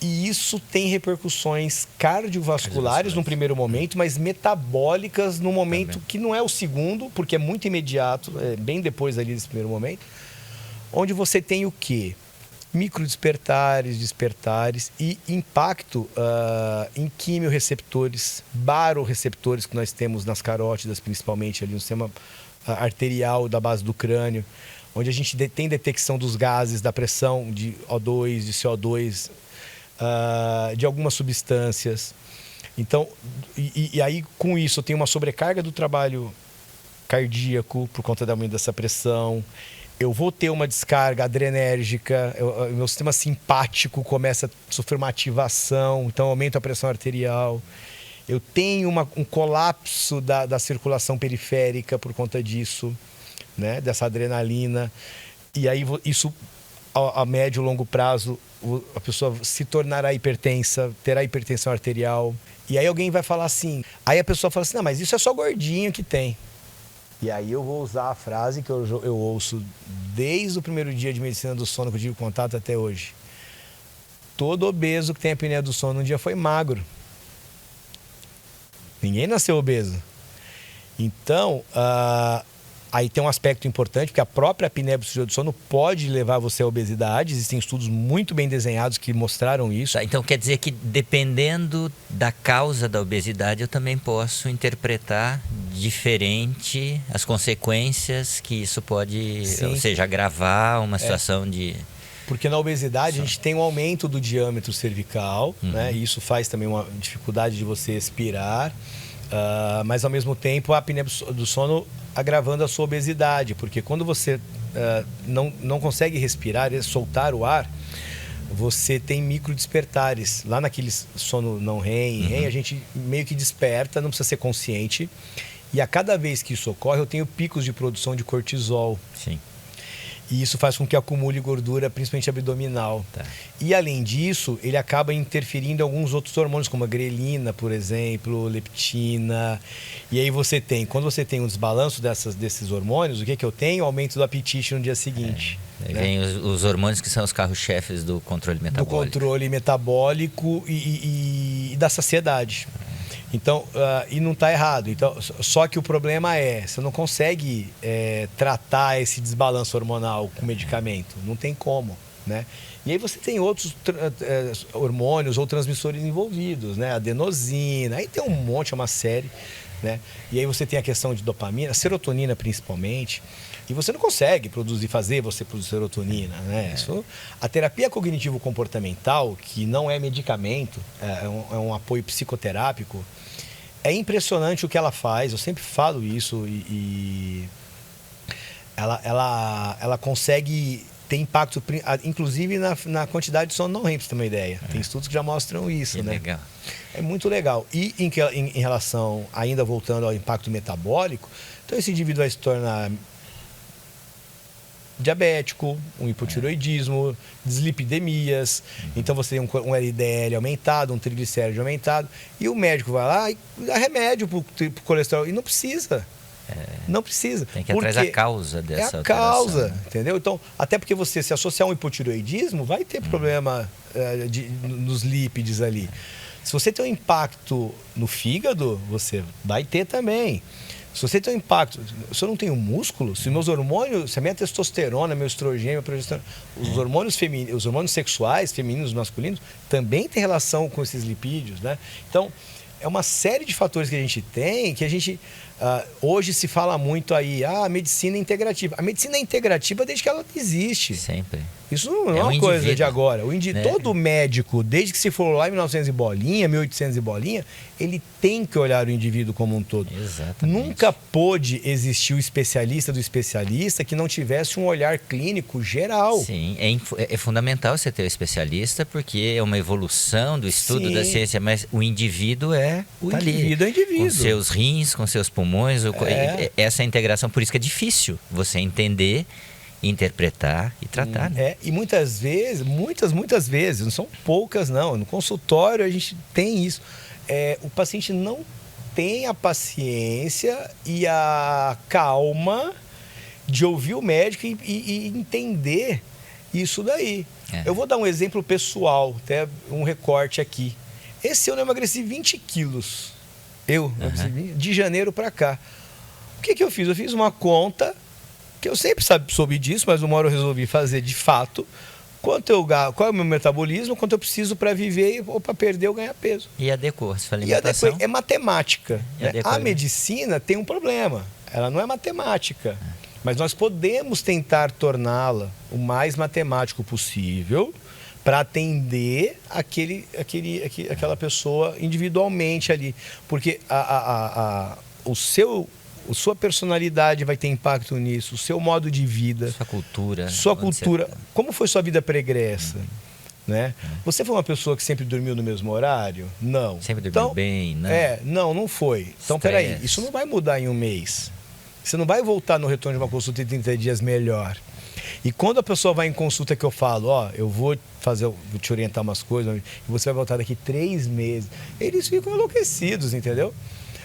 Speaker 2: E isso tem repercussões cardiovasculares no primeiro momento, mas metabólicas no momento que não é o segundo, porque é muito imediato, é bem depois ali desse primeiro momento, onde você tem o quê? Microdespertares, despertares e impacto em quimiorreceptores, baroreceptores que nós temos nas carótidas, principalmente ali no sistema arterial da base do crânio, onde a gente tem detecção dos gases, da pressão de O2, de CO2, de algumas substâncias. Então, e aí com isso eu tenho uma sobrecarga do trabalho cardíaco por conta do aumento dessa pressão. Eu vou ter uma descarga adrenérgica, meu sistema simpático começa a sofrer uma ativação, então aumenta a pressão arterial. Eu tenho um colapso da circulação periférica por conta disso, né? Dessa adrenalina. E aí isso, a médio e longo prazo, a pessoa se tornará hipertensa, terá hipertensão arterial. E aí alguém vai falar assim, aí a pessoa fala assim, não, mas isso é só gordinho que tem. E aí eu vou usar a frase que eu ouço desde o primeiro dia de medicina do sono que eu tive contato até hoje. Todo obeso que tem apneia do sono um dia foi magro. Ninguém nasceu obeso. Então, aí tem um aspecto importante, porque a própria apneia obstrutiva do sono pode levar você à obesidade. Existem estudos muito bem desenhados que mostraram isso.
Speaker 1: Tá, então quer dizer que dependendo da causa da obesidade, eu também posso interpretar diferente as consequências que isso pode, ou seja, agravar uma situação de...
Speaker 2: Porque na obesidade a gente tem um aumento do diâmetro cervical, né? E isso faz também uma dificuldade de você expirar. Mas ao mesmo tempo a apneia do sono agravando a sua obesidade, porque quando você não consegue respirar e soltar o ar, você tem microdespertares. Lá naquele sono não REM, a gente meio que desperta, não precisa ser consciente. E a cada vez que isso ocorre, eu tenho picos de produção de cortisol.
Speaker 1: Sim.
Speaker 2: E isso faz com que acumule gordura, principalmente abdominal. Tá. E além disso, ele acaba interferindo em alguns outros hormônios, como a grelina, por exemplo, leptina. E aí você tem, quando você tem um desbalanço desses hormônios, o que eu tenho? Aumento do apetite no dia seguinte.
Speaker 1: Aí vem os hormônios que são os carros-chefes do controle metabólico.
Speaker 2: Do controle metabólico e da saciedade. Então, e não está errado. Então, só que o problema você não consegue tratar esse desbalanço hormonal com medicamento. Não tem como, né? E aí você tem outros hormônios ou transmissores envolvidos, né? Adenosina, aí tem um monte, uma série, né? E aí você tem a questão de dopamina, serotonina principalmente. E você não consegue fazer você produzir serotonina, né? A terapia cognitivo-comportamental, que não é medicamento, é um apoio psicoterápico, é impressionante o que ela faz. Eu sempre falo isso e ela consegue ter impacto, inclusive na quantidade de sono não REM, pra você ter uma ideia. Tem estudos que já mostram isso, né?
Speaker 1: Legal.
Speaker 2: É muito legal. E em relação, ainda voltando ao impacto metabólico, então esse indivíduo vai se tornar diabético, um hipotiroidismo, dislipidemias. Então você tem um LDL aumentado, um triglicéride aumentado, e o médico vai lá e dá remédio pro colesterol. E não precisa. Não precisa.
Speaker 1: Tem que ir atrás da causa dessa
Speaker 2: alteração.
Speaker 1: causa,
Speaker 2: né? Entendeu? Então, até porque você se associar a um hipotiroidismo, vai ter problema nos lípides ali. Se você tem um impacto no fígado, você vai ter também. Se você tem um impacto, se eu não tenho músculo, se meus hormônios, se a minha testosterona, meu estrogênio, minha progesterona, os hormônios femininos, os hormônios sexuais, femininos, masculinos, também tem relação com esses lipídios, né? Então, é uma série de fatores que a gente tem, que a gente hoje se fala muito aí, a medicina integrativa. A medicina é integrativa desde que ela existe.
Speaker 1: Sempre.
Speaker 2: Isso não é uma coisa de agora. Né? Todo médico, desde que se for lá em 1900 e bolinha, 1800 e bolinha, ele tem que olhar o indivíduo como um todo.
Speaker 1: Exatamente.
Speaker 2: Nunca pôde existir o especialista do especialista que não tivesse um olhar clínico geral.
Speaker 1: Sim, é fundamental você ter o especialista, porque é uma evolução do estudo da ciência, mas o indivíduo
Speaker 2: o indivíduo é indivíduo.
Speaker 1: Com seus rins, com seus pulmões, essa integração, por isso que é difícil você entender, interpretar e tratar. Né?
Speaker 2: E muitas vezes, muitas vezes, não são poucas não, no consultório a gente tem isso. O paciente não tem a paciência e a calma de ouvir o médico e entender isso daí. Eu vou dar um exemplo pessoal, até um recorte aqui. Esse ano eu emagreci 20 quilos. De janeiro para cá. O que eu fiz? Eu fiz uma conta, que eu sempre soube disso, mas uma hora eu resolvi fazer de fato. Qual é o meu metabolismo, quanto eu preciso para viver ou para perder ou ganhar peso.
Speaker 1: E adequou a sua alimentação?
Speaker 2: É matemática. Né? A medicina tem um problema. Ela não é matemática. Mas nós podemos tentar torná-la o mais matemático possível para atender aquela pessoa individualmente ali. Porque a sua personalidade vai ter impacto nisso, o seu modo de vida.
Speaker 1: Sua cultura.
Speaker 2: Como foi sua vida pregressa? Né? Você foi uma pessoa que sempre dormiu no mesmo horário? Não.
Speaker 1: Sempre dormiu bem? Não.
Speaker 2: Não foi. Então, peraí, isso não vai mudar em um mês. Você não vai voltar no retorno de uma consulta em 30 dias melhor. E quando a pessoa vai em consulta que eu falo, eu vou te orientar umas coisas, e você vai voltar daqui 3 meses, eles ficam enlouquecidos, entendeu?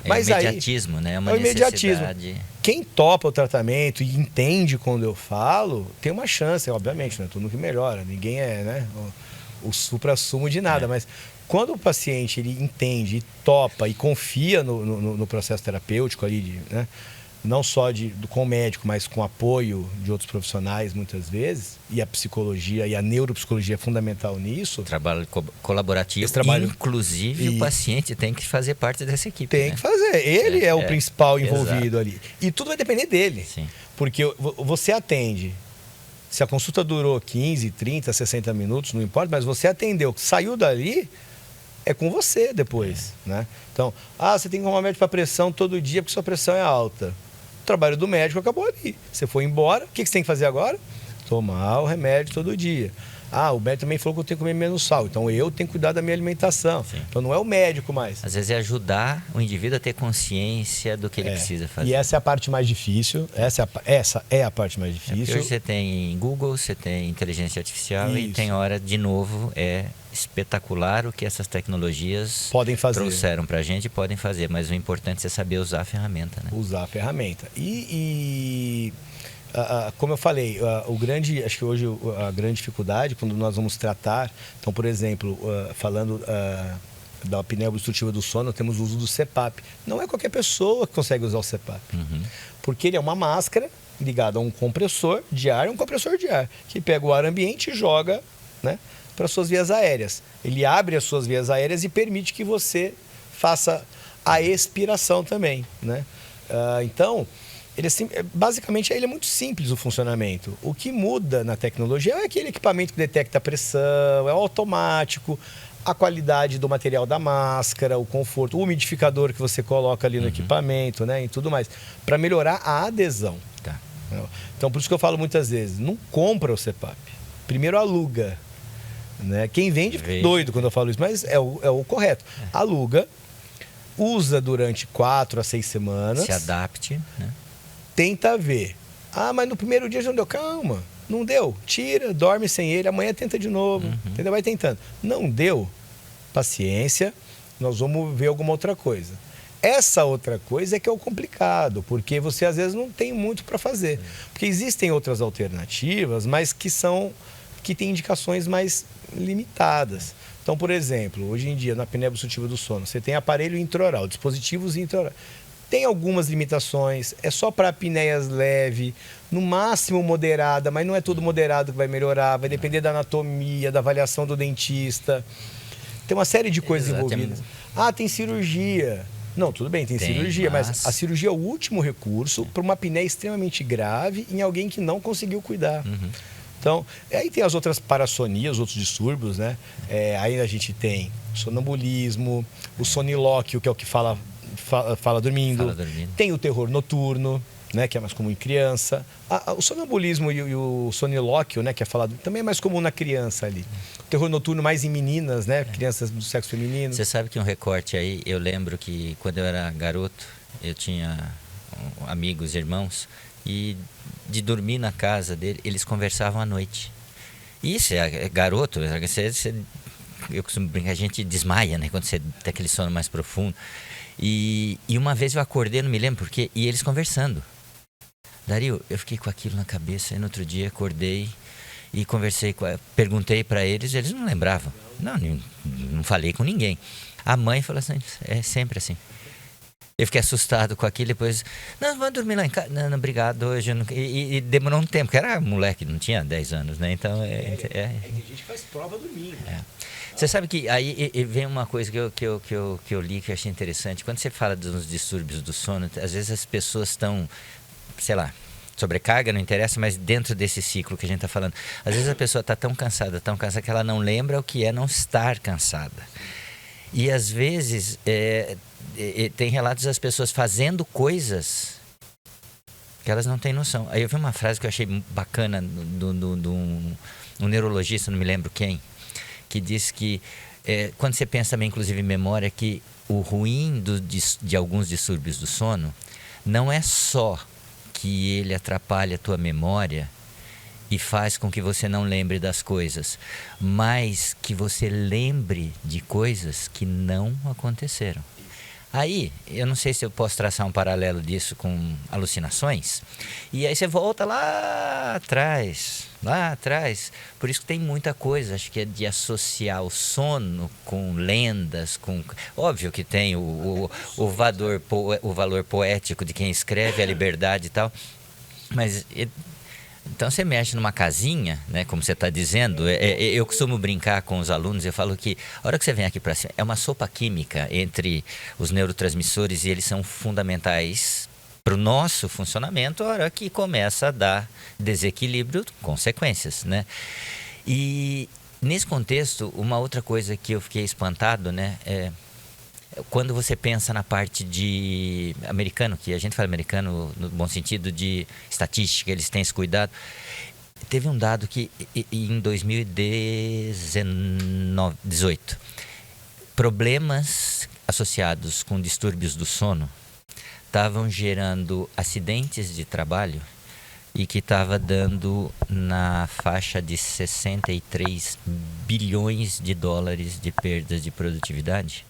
Speaker 1: Mas o imediatismo, né? É uma necessidade.
Speaker 2: Quem topa o tratamento e entende quando eu falo, tem uma chance, obviamente, não é tudo que melhora. Ninguém é, né, o supra-sumo de nada, mas quando o paciente ele entende, e topa e confia no processo terapêutico ali, né? Não só com o médico, mas com apoio de outros profissionais, muitas vezes, e a psicologia e a neuropsicologia é fundamental nisso.
Speaker 1: Trabalho colaborativo, inclusive o paciente tem que fazer parte dessa equipe.
Speaker 2: Tem que fazer, ele é o principal envolvido ali. E tudo vai depender dele, porque você atende, se a consulta durou 15, 30, 60 minutos, não importa, mas você atendeu, saiu dali, é com você depois, né? Então, você tem que tomar médico para pressão todo dia porque sua pressão é alta. O trabalho do médico acabou ali. Você foi embora, o que você tem que fazer agora? Tomar o remédio todo dia. O médico também falou que eu tenho que comer menos sal, então eu tenho que cuidar da minha alimentação. Então não é o médico mais.
Speaker 1: Às vezes é ajudar o indivíduo a ter consciência do que ele precisa fazer.
Speaker 2: E essa é a parte mais difícil, essa é a parte mais difícil.
Speaker 1: Hoje você tem Google, você tem inteligência artificial e tem hora, de novo, espetacular o que essas tecnologias trouxeram para a gente e podem fazer, mas o importante é saber usar a ferramenta. Né?
Speaker 2: Usar a ferramenta. Como eu falei, acho que hoje a grande dificuldade quando nós vamos tratar, então, por exemplo, falando da apneia obstrutiva do sono, temos o uso do CPAP. Não é qualquer pessoa que consegue usar o CPAP. Porque ele é uma máscara ligada a um compressor de ar, que pega o ar ambiente e joga, né, para suas vias aéreas. Ele abre as suas vias aéreas e permite que você faça a expiração também, né? Então, basicamente, ele é muito simples o funcionamento. O que muda na tecnologia é aquele equipamento que detecta a pressão, é o automático, a qualidade do material da máscara, o conforto, o umidificador que você coloca ali no equipamento, né, e tudo mais, para melhorar a adesão.
Speaker 1: Tá.
Speaker 2: Então, por isso que eu falo muitas vezes, não compra o CPAP. Primeiro aluga. Né? Quem vende fica doido quando eu falo isso, mas é o correto. Aluga, usa durante 4 a 6 semanas.
Speaker 1: Se adapte, né?
Speaker 2: Tenta ver. Mas no primeiro dia já não deu. Calma, não deu. Tira, dorme sem ele, amanhã tenta de novo. Entendeu? Vai tentando. Não deu, paciência, nós vamos ver alguma outra coisa. Essa outra coisa é que é o complicado, porque você às vezes não tem muito para fazer. Porque existem outras alternativas, mas que têm indicações mais limitadas. Então, por exemplo, hoje em dia, na apneia obstrutiva do sono, você tem aparelho intraoral, dispositivos intraorais. Tem algumas limitações, é só para apneias leve, no máximo moderada, mas não é tudo moderado que vai melhorar, vai depender da anatomia, da avaliação do dentista. Tem uma série de coisas envolvidas. Tem cirurgia. Não, tudo bem, tem cirurgia, mas a cirurgia é o último recurso para uma apneia extremamente grave em alguém que não conseguiu cuidar. Então, aí tem as outras parassonias, os outros distúrbios, né? Aí a gente tem sonambulismo, o sonilóquio, que é o que fala dormindo. Tem o terror noturno, né? Que é mais comum em criança. O sonambulismo e o sonilóquio, né? Que é falado, também é mais comum na criança ali. O terror noturno mais em meninas, né? Crianças do sexo feminino.
Speaker 1: Você sabe que um recorte aí, eu lembro que quando eu era garoto, eu tinha amigos, irmãos, e de dormir na casa dele, eles conversavam à noite. Isso é garoto, eu costumo brincar, a gente desmaia, né, quando você tem aquele sono mais profundo. E uma vez eu acordei, não me lembro porquê, e eles conversando. Dario, eu fiquei com aquilo na cabeça, e no outro dia acordei e perguntei para eles, eles não lembravam. Não falei com ninguém. A mãe falou assim, é sempre assim. Eu fiquei assustado com aquilo, depois, vamos dormir lá em casa. Não, obrigado, hoje eu não... E demorou um tempo, porque era moleque, não tinha 10 anos, né? Então,
Speaker 2: tem gente que faz prova dormindo.
Speaker 1: Você sabe que aí vem uma coisa que eu li, que eu achei interessante. Quando você fala dos distúrbios do sono, às vezes as pessoas estão, sei lá, sobrecarga, não interessa, mas dentro desse ciclo que a gente está falando. Às vezes a pessoa está tão cansada que ela não lembra o que é não estar cansada. E às vezes tem relatos das pessoas fazendo coisas que elas não têm noção. Aí eu vi uma frase que eu achei bacana de um neurologista, não me lembro quem, que diz que quando você pensa também, inclusive em memória, que o ruim de alguns distúrbios do sono não é só que ele atrapalha a tua memória e faz com que você não lembre das coisas, mas que você lembre de coisas que não aconteceram. Aí, eu não sei se eu posso traçar um paralelo disso com alucinações, e aí você volta lá atrás. Por isso que tem muita coisa, acho que é de associar o sono com lendas, óbvio que tem o valor poético de quem escreve, a liberdade e tal, mas... Então você mexe numa casinha, né, como você está dizendo. Eu costumo brincar com os alunos, eu falo que a hora que você vem aqui para cima, é uma sopa química entre os neurotransmissores, e eles são fundamentais para o nosso funcionamento. A hora que começa a dar desequilíbrio, consequências, né? E nesse contexto, uma outra coisa que eu fiquei espantado, né, quando você pensa na parte de americano, que a gente fala americano no bom sentido de estatística, eles têm esse cuidado. Teve um dado que em 2018, problemas associados com distúrbios do sono estavam gerando acidentes de trabalho e que estava dando na faixa de 63 bilhões de dólares de perdas de produtividade.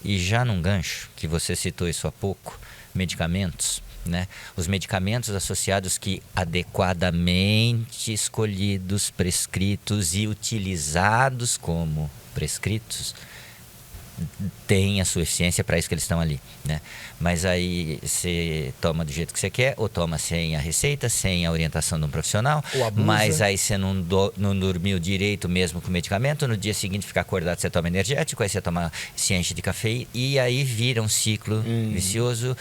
Speaker 1: E já num gancho, que você citou isso há pouco, medicamentos, né? Os medicamentos associados que adequadamente escolhidos, prescritos e utilizados como prescritos, tem a sua eficiência, para isso que eles estão ali, né? Mas aí você toma do jeito que você quer, ou toma sem a receita, sem a orientação de um profissional,
Speaker 2: ou abusa.
Speaker 1: Mas aí você não dormiu direito mesmo com o medicamento, no dia seguinte fica acordado, você toma energético, aí você se enche de café, e aí vira um ciclo vicioso.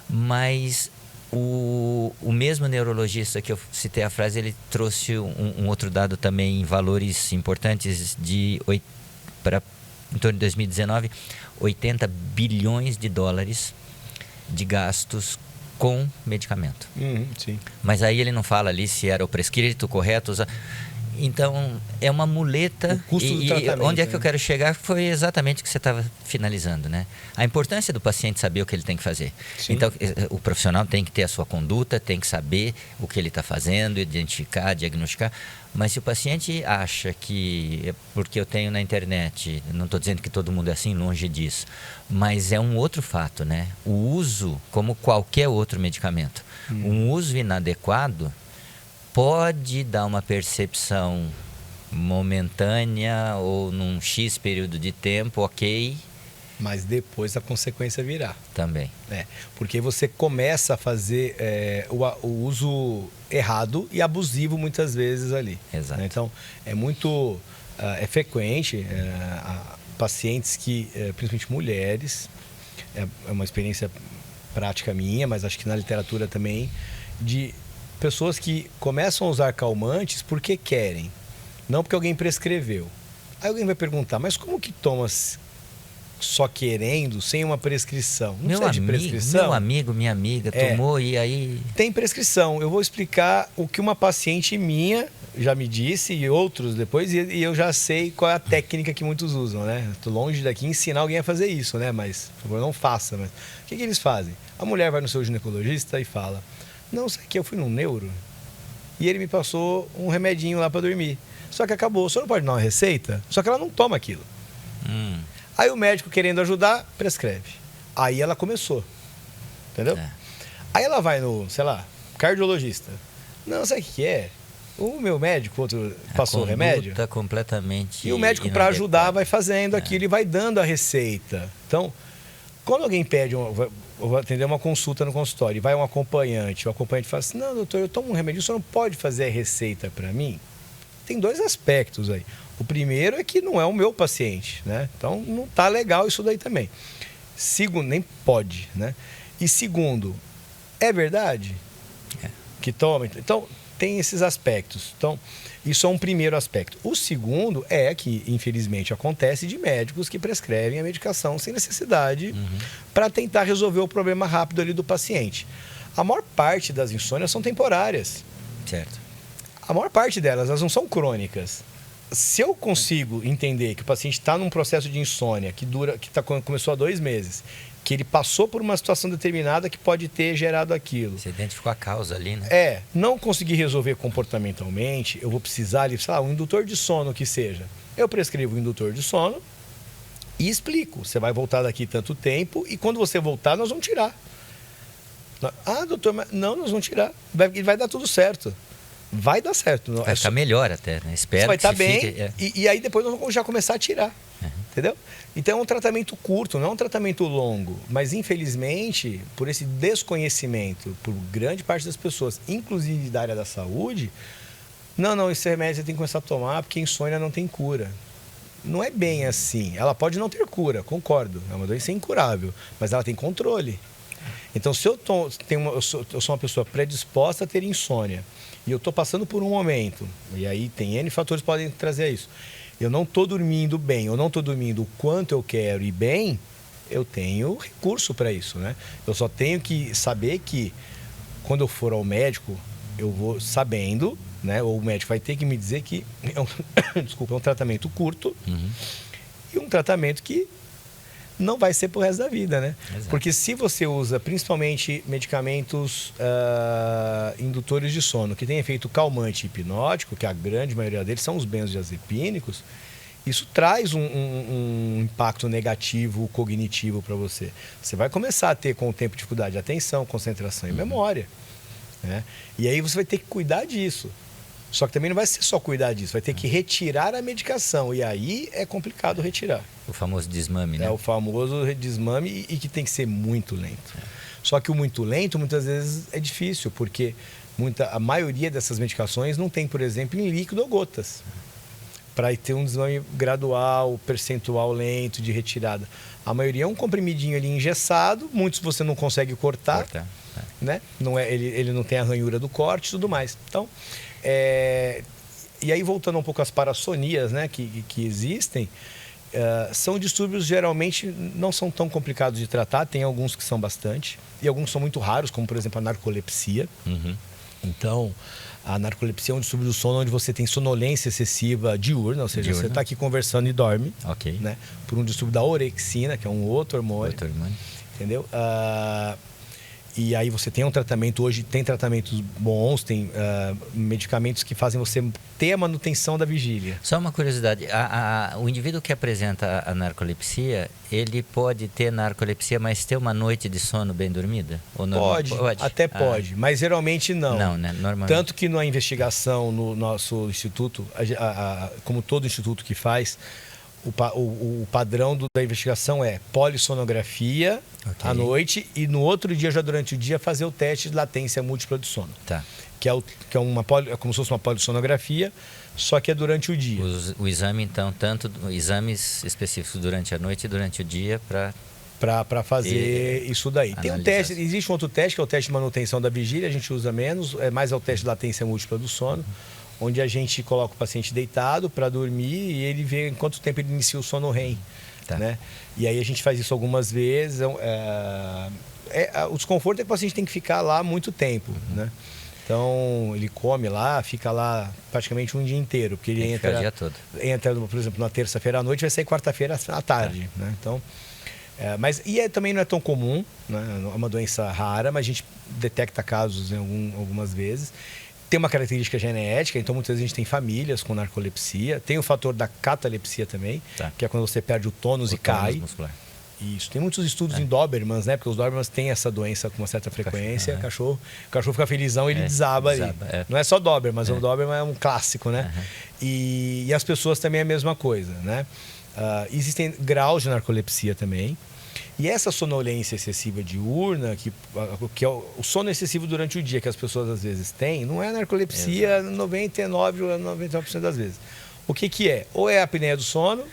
Speaker 1: Mas o mesmo neurologista que eu citei a frase, ele trouxe um outro dado também, valores importantes em torno de 2019, 80 bilhões de dólares de gastos com medicamento.
Speaker 2: Sim.
Speaker 1: Mas aí ele não fala ali se era o prescrito correto. Então, é uma muleta.
Speaker 2: O custo do tratamento,
Speaker 1: onde é que eu quero chegar foi exatamente o que você estava finalizando, né? A importância do paciente saber o que ele tem que fazer.
Speaker 2: Sim.
Speaker 1: Então, o profissional tem que ter a sua conduta, tem que saber o que ele está fazendo, identificar, diagnosticar. Mas se o paciente acha que, porque eu tenho na internet, não estou dizendo que todo mundo é assim, longe disso, mas é um outro fato, né? O uso, como qualquer outro medicamento, um uso inadequado pode dar uma percepção momentânea ou num X período de tempo, ok.
Speaker 2: Mas depois a consequência virá.
Speaker 1: Também.
Speaker 2: Porque você começa a fazer o uso errado e abusivo muitas vezes ali.
Speaker 1: Exato.
Speaker 2: Né? Então, é frequente pacientes que, principalmente mulheres, é uma experiência prática minha, mas acho que na literatura também, de pessoas que começam a usar calmantes porque querem, não porque alguém prescreveu. Aí alguém vai perguntar, mas como que toma só querendo, sem uma prescrição? Não precisa de prescrição?
Speaker 1: Meu amigo, minha amiga tomou e aí...
Speaker 2: Tem prescrição. Eu vou explicar o que uma paciente minha já me disse e outros depois, e eu já sei qual é a técnica que muitos usam, né? Estou longe daqui ensinar alguém a fazer isso, né? Mas, por favor, não faça. Mas o que eles fazem? A mulher vai no seu ginecologista e fala: não, sei que eu fui num neuro e ele me passou um remedinho lá para dormir. Só que acabou. O senhor não pode dar uma receita? Só que ela não toma aquilo. Aí o médico, querendo ajudar, prescreve. Aí ela começou. Entendeu? Aí ela vai no, sei lá, cardiologista. Não, sabe o que é? O meu médico, outro, passou o remédio.
Speaker 1: Completamente.
Speaker 2: E o médico, para ajudar, vai fazendo aquilo e vai dando a receita. Então, quando alguém pede, eu vou atender uma consulta no consultório, e vai um acompanhante, o acompanhante fala assim: não, doutor, eu tomo um remédio, o senhor não pode fazer a receita para mim? Tem dois aspectos aí. O primeiro é que não é o meu paciente, né? Então, não tá legal isso daí também. Segundo, nem pode, né? E segundo, é verdade que toma? Então, tem esses aspectos. Então, isso é um primeiro aspecto. O segundo é que, infelizmente, acontece de médicos que prescrevem a medicação sem necessidade para tentar resolver o problema rápido ali do paciente. A maior parte das insônias são temporárias.
Speaker 1: Certo.
Speaker 2: A maior parte delas, elas não são crônicas. Se eu consigo entender que o paciente está num processo de insônia que começou há 2 meses, que ele passou por uma situação determinada que pode ter gerado aquilo.
Speaker 1: Você identificou a causa ali, né?
Speaker 2: Não conseguir resolver comportamentalmente, eu vou precisar ali, sei lá, um indutor de sono que seja. Eu prescrevo um indutor de sono e explico. Você vai voltar daqui tanto tempo e quando você voltar, nós vamos tirar. Ah, doutor, mas não, nós vamos tirar. Vai dar tudo certo. Vai dar certo.
Speaker 1: Vai ficar melhor até, né? Espero
Speaker 2: você vai
Speaker 1: que
Speaker 2: estar bem
Speaker 1: fique...
Speaker 2: e aí depois nós vamos já começar a tirar. Entendeu? Então é um tratamento curto, não é um tratamento longo. Mas infelizmente, por esse desconhecimento por grande parte das pessoas, inclusive da área da saúde, não, esse remédio você tem que começar a tomar porque insônia não tem cura. Não é bem assim. Ela pode não ter cura, concordo. É uma doença incurável, mas ela tem controle. Então, se eu sou uma pessoa predisposta a ter insônia e eu estou passando por um momento, e aí tem N fatores que podem trazer a isso, eu não estou dormindo bem, eu não estou dormindo o quanto eu quero e bem, eu tenho recurso para isso, né? Eu só tenho que saber que quando eu for ao médico, eu vou sabendo, né? Ou o médico vai ter que me dizer que é um tratamento curto e um tratamento que não vai ser pro resto da vida, né?
Speaker 1: Exato.
Speaker 2: Porque se você usa principalmente medicamentos indutores de sono, que tem efeito calmante e hipnótico, que a grande maioria deles são os benzodiazepínicos, isso traz um impacto negativo cognitivo para você. Você vai começar a ter com o tempo dificuldade de atenção, concentração e memória, né? E aí você vai ter que cuidar disso. Só que também não vai ser só cuidar disso, vai ter que retirar a medicação. E aí é complicado retirar.
Speaker 1: O famoso desmame, né?
Speaker 2: É o famoso desmame e que tem que ser muito lento. Só que o muito lento, muitas vezes, é difícil, porque a maioria dessas medicações não tem, por exemplo, em líquido ou gotas. Para ter um desmame gradual, percentual lento de retirada. A maioria é um comprimidinho ali engessado, muitos você não consegue cortar. Né? Não é, ele não tem a ranhura do corte e tudo mais. Então, e aí voltando um pouco às parassonias, né, que existem, são distúrbios geralmente não são tão complicados de tratar, tem alguns que são bastante, e alguns são muito raros, como por exemplo a narcolepsia. Então, a narcolepsia é um distúrbio do sono onde você tem sonolência excessiva diurna, ou seja, você está aqui conversando e dorme, né, por um distúrbio da orexina, que é um outro hormônio. Entendeu? E aí você tem um tratamento, hoje tem tratamentos bons, tem medicamentos que fazem você ter a manutenção da vigília.
Speaker 1: Só uma curiosidade, o indivíduo que apresenta a narcolepsia, ele pode ter narcolepsia, mas ter uma noite de sono bem dormida? Ou
Speaker 2: pode, até pode, mas geralmente não.
Speaker 1: Não, né? Normalmente.
Speaker 2: Tanto que na investigação no nosso instituto, como todo instituto que faz, o padrão da investigação é polissonografia à noite e no outro dia, já durante o dia, fazer o teste de latência múltipla do sono. Que é como se fosse uma polissonografia, só que é durante o dia.
Speaker 1: O exame, então, tanto exames específicos durante a noite e durante o dia
Speaker 2: para fazer isso daí. Tem um teste, existe um outro teste, que é o teste de manutenção da vigília, a gente usa menos, mais é o teste de latência múltipla do sono. Onde a gente coloca o paciente deitado para dormir e ele vê em quanto tempo ele inicia o sono REM. Né? E aí a gente faz isso algumas vezes. O desconforto é que o paciente tem que ficar lá muito tempo. Né? Então, ele come lá, fica lá praticamente um dia inteiro. Porque ele entra,
Speaker 1: o dia todo.
Speaker 2: Entra, por exemplo, na terça-feira à noite, vai sair quarta-feira à tarde. Né? Então, mas também não é tão comum, né? É uma doença rara, mas a gente detecta casos algumas vezes. Tem uma característica genética, então muitas vezes a gente tem famílias com narcolepsia. Tem o fator da catalepsia também, que é quando você perde o tônus e cai.
Speaker 1: Muscular.
Speaker 2: Isso. Tem muitos estudos em Dobermans, né? Porque os Dobermans têm essa doença com uma certa frequência. O cachorro fica felizão e ele desaba ali. Não é só Doberman, mas o Doberman é um clássico, né? E as pessoas também é a mesma coisa, né? Existem graus de narcolepsia também. E essa sonolência excessiva diurna, que é o sono excessivo durante o dia que as pessoas às vezes têm, não é narcolepsia 99,99% das vezes. O que é? Ou é a apneia do sono,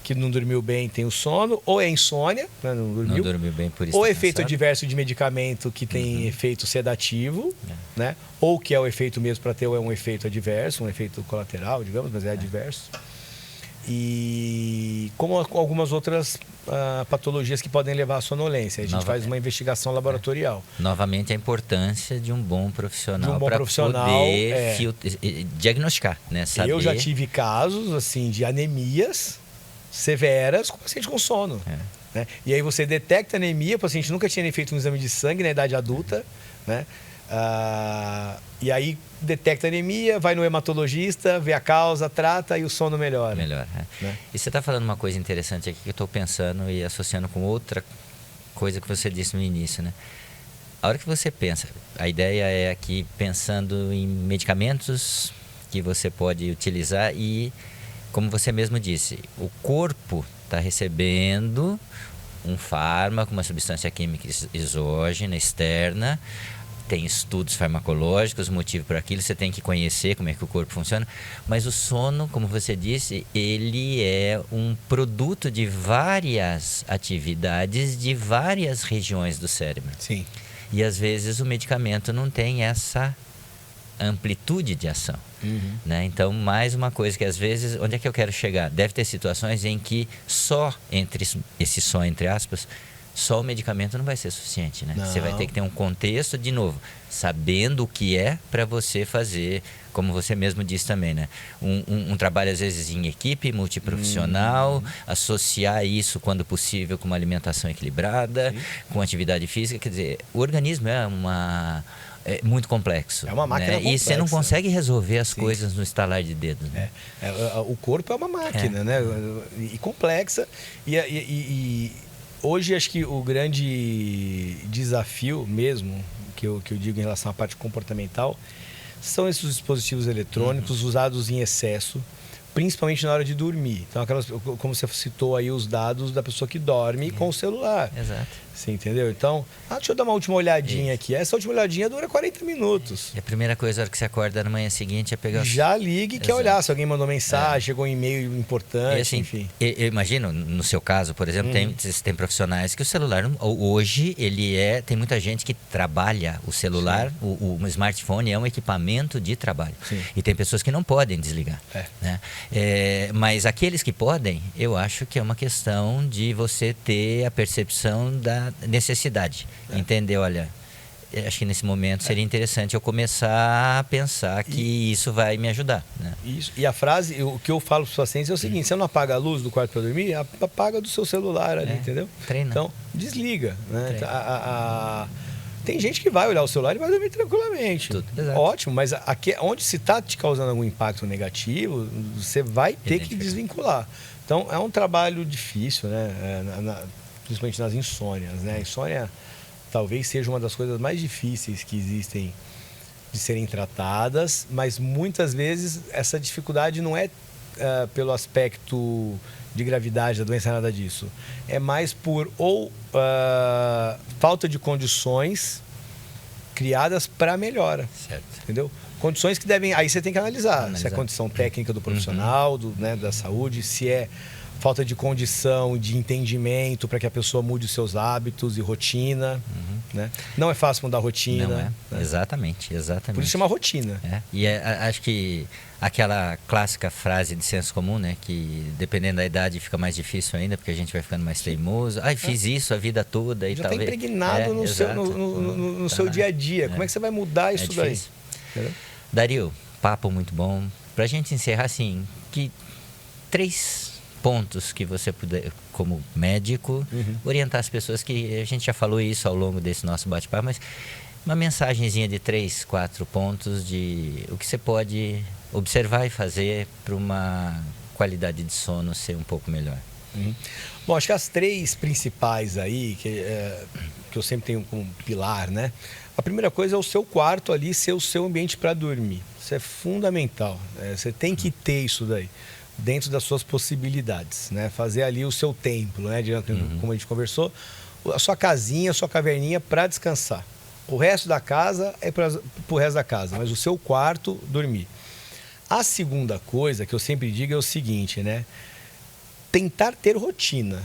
Speaker 2: que não dormiu bem, tem o sono, ou é insônia, né, não dormiu
Speaker 1: bem, por isso
Speaker 2: ou efeito adverso de medicamento que tem efeito sedativo, né? Ou que é o efeito mesmo para ter um efeito adverso, um efeito colateral, digamos, mas é adverso. E como algumas outras patologias que podem levar à sonolência. A gente faz uma investigação laboratorial.
Speaker 1: Novamente, a importância de um bom profissional para poder diagnosticar, né? Saber...
Speaker 2: Eu já tive casos assim, de anemias severas com paciente com sono. Né? E aí você detecta anemia, o paciente nunca tinha feito um exame de sangue na idade adulta, né? E aí detecta anemia, vai no hematologista, vê a causa, trata e o sono melhora.
Speaker 1: Né? E você está falando uma coisa interessante aqui que eu estou pensando e associando com outra coisa que você disse no início, né? A hora que você pensa, a ideia é aqui pensando em medicamentos que você pode utilizar e, como você mesmo disse, o corpo está recebendo um fármaco, uma substância química exógena, externa. Tem estudos farmacológicos, motivo por aquilo, você tem que conhecer como é que o corpo funciona. Mas o sono, como você disse, ele é um produto de várias atividades de várias regiões do cérebro.
Speaker 2: Sim.
Speaker 1: E às vezes o medicamento não tem essa amplitude de ação. Né? Então, mais uma coisa que às vezes, onde é que eu quero chegar? Deve ter situações em que entre aspas, só o medicamento não vai ser suficiente, né? Você vai ter que ter um contexto, de novo, sabendo o que é para você fazer, como você mesmo disse também, né? Um trabalho, às vezes, em equipe, multiprofissional, associar isso, quando possível, com uma alimentação equilibrada, com atividade física. Quer dizer, o organismo é muito complexo.
Speaker 2: É uma máquina complexa.
Speaker 1: E você não consegue resolver as coisas no estalar de dedos. Né?
Speaker 2: O corpo é uma máquina, né? E complexa. E hoje, acho que o grande desafio mesmo, que eu digo em relação à parte comportamental, são esses dispositivos eletrônicos usados em excesso, principalmente na hora de dormir. Então, como você citou aí, os dados da pessoa que dorme com o celular.
Speaker 1: Exato.
Speaker 2: Você entendeu? Então, deixa eu dar uma última olhadinha aqui. Essa última olhadinha dura 40 minutos.
Speaker 1: E a primeira coisa, a hora que você acorda na manhã seguinte, é pegar...
Speaker 2: Já liga e quer olhar se alguém mandou mensagem, chegou um e-mail importante,
Speaker 1: assim,
Speaker 2: enfim.
Speaker 1: Eu imagino, no seu caso, por exemplo, tem profissionais que o celular, hoje, tem muita gente que trabalha o celular, o smartphone é um equipamento de trabalho. Sim. E tem pessoas que não podem desligar. Né? Mas aqueles que podem, eu acho que é uma questão de você ter a percepção da necessidade. Entender, olha, acho que nesse momento seria interessante eu começar a pensar que isso vai me ajudar. Né?
Speaker 2: Isso. E a frase, o que eu falo para os pacientes é o seguinte: você não apaga a luz do quarto para dormir, apaga do seu celular ali, entendeu?
Speaker 1: Treina.
Speaker 2: Então, desliga. Né? Tem gente que vai olhar o celular e vai dormir tranquilamente. Ótimo, mas aqui, onde se está te causando algum impacto negativo, você vai ter que desvincular. Então, é um trabalho difícil, né? Principalmente nas insônias. Né? A insônia talvez seja uma das coisas mais difíceis que existem de serem tratadas, mas muitas vezes essa dificuldade não é pelo aspecto de gravidade da doença, nada disso. É mais por falta de condições criadas para melhora.
Speaker 1: Certo.
Speaker 2: Entendeu? Condições que devem... Aí você tem que analisar. Se é condição técnica do profissional, da saúde, se é falta de condição, de entendimento para que a pessoa mude os seus hábitos e rotina. Né? Não é fácil mudar a rotina.
Speaker 1: Não é.
Speaker 2: Né?
Speaker 1: Exatamente.
Speaker 2: Por isso chama rotina.
Speaker 1: E acho que aquela clássica frase de senso comum, né? Que dependendo da idade fica mais difícil ainda, porque a gente vai ficando mais teimoso. Fiz isso a vida toda. E
Speaker 2: já está impregnado no seu dia a dia. Como é que você vai mudar isso daí?
Speaker 1: Dario, papo muito bom. Para a gente encerrar, assim, que 3 pontos que você puder, como médico, orientar as pessoas, que a gente já falou isso ao longo desse nosso bate-papo, mas uma mensagenzinha de 3, 4 pontos de o que você pode observar e fazer para uma qualidade de sono ser um pouco melhor.
Speaker 2: Bom, acho que as 3 principais aí, que eu sempre tenho como pilar, né? A primeira coisa é o seu quarto ali ser o seu ambiente para dormir. Isso é fundamental. Você tem que ter isso daí dentro das suas possibilidades, né? Fazer ali o seu templo, né? Como a gente conversou, a sua casinha, a sua caverninha para descansar. O resto da casa é para o resto da casa, mas o seu quarto, dormir. A segunda coisa que eu sempre digo é o seguinte, né? Tentar ter rotina.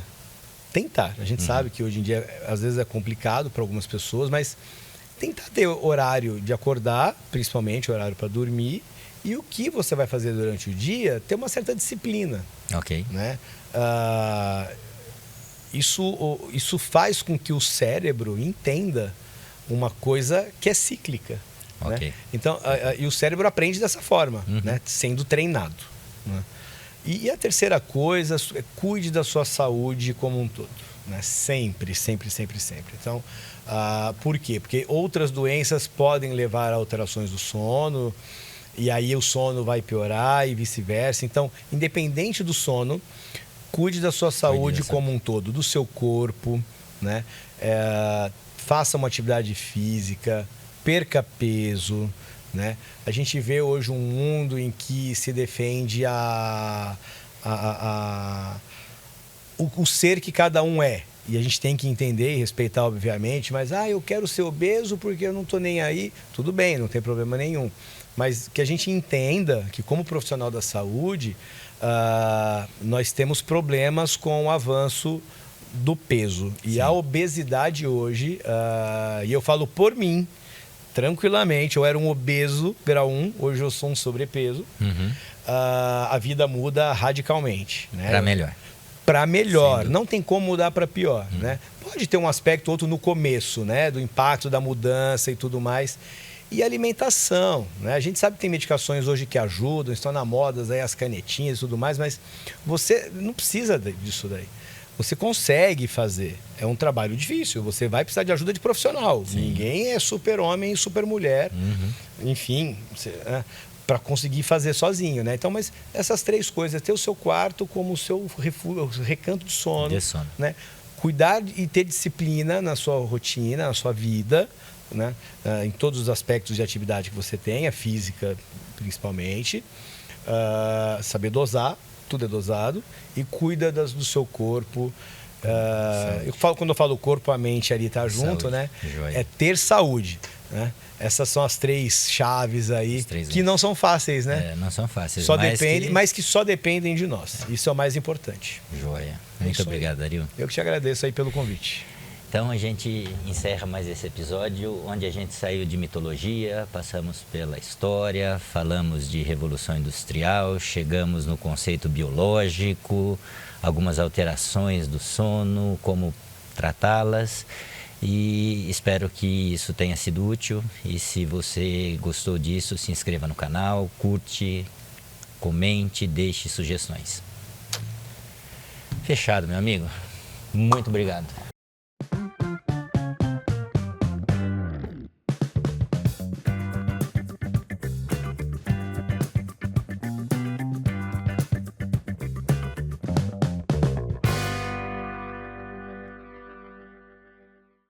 Speaker 2: Tentar. A gente sabe que hoje em dia, às vezes, é complicado para algumas pessoas, mas tentar ter horário de acordar, principalmente horário para dormir, e o que você vai fazer durante o dia, ter uma certa disciplina.
Speaker 1: Ok.
Speaker 2: Né? Isso faz com que o cérebro entenda uma coisa que é cíclica.
Speaker 1: Okay.
Speaker 2: Né? Então, e o cérebro aprende dessa forma, né? Sendo treinado. Né? E a terceira coisa é cuide da sua saúde como um todo. Né? Sempre, sempre, sempre, sempre. Então, por quê? Porque outras doenças podem levar a alterações do sono, e aí o sono vai piorar e vice-versa. Então, independente do sono, cuide da sua saúde como um todo, do seu corpo, né? Faça uma atividade física, perca peso, né? A gente vê hoje um mundo em que se defende o ser que cada um é. E a gente tem que entender e respeitar, obviamente, mas eu quero ser obeso porque eu não estou nem aí. Tudo bem, não tem problema nenhum. Mas que a gente entenda que, como profissional da saúde, nós temos problemas com o avanço do peso. E Sim. A obesidade hoje, e eu falo por mim, tranquilamente, eu era um obeso grau 1, hoje eu sou um sobrepeso. A vida muda radicalmente. Né?
Speaker 1: Para melhor.
Speaker 2: Para melhor, não tem como mudar para pior, né? Pode ter um aspecto ou outro no começo, né? Do impacto da mudança e tudo mais. E alimentação, né? A gente sabe que tem medicações hoje que ajudam, estão na moda aí as canetinhas e tudo mais, mas você não precisa disso daí. Você consegue fazer. É um trabalho difícil, você vai precisar de ajuda de profissional. Sim. Ninguém é super-homem e super-mulher, enfim, para conseguir fazer sozinho, né? Então, mas essas 3 coisas, ter o seu quarto como o seu recanto de sono, né? Cuidar e ter disciplina na sua rotina, na sua vida, né? Em todos os aspectos de atividade que você tem, a física principalmente. Saber dosar, tudo é dosado, e cuida do seu corpo. Quando eu falo corpo, a mente ali tá junto,
Speaker 1: Saúde,
Speaker 2: né?
Speaker 1: joia.
Speaker 2: É ter saúde, né? Essas são as 3 chaves aí, que não são fáceis, né?
Speaker 1: Não são fáceis.
Speaker 2: Mas que só dependem de nós. Isso é o mais importante.
Speaker 1: Joia. Muito obrigado, Dario.
Speaker 2: Eu que te agradeço aí pelo convite.
Speaker 1: Então a gente encerra mais esse episódio, onde a gente saiu de mitologia, passamos pela história, falamos de Revolução Industrial, chegamos no conceito biológico, algumas alterações do sono, como tratá-las, e espero que isso tenha sido útil. E se você gostou disso, se inscreva no canal, curte, comente, deixe sugestões. Fechado, meu amigo. Muito obrigado.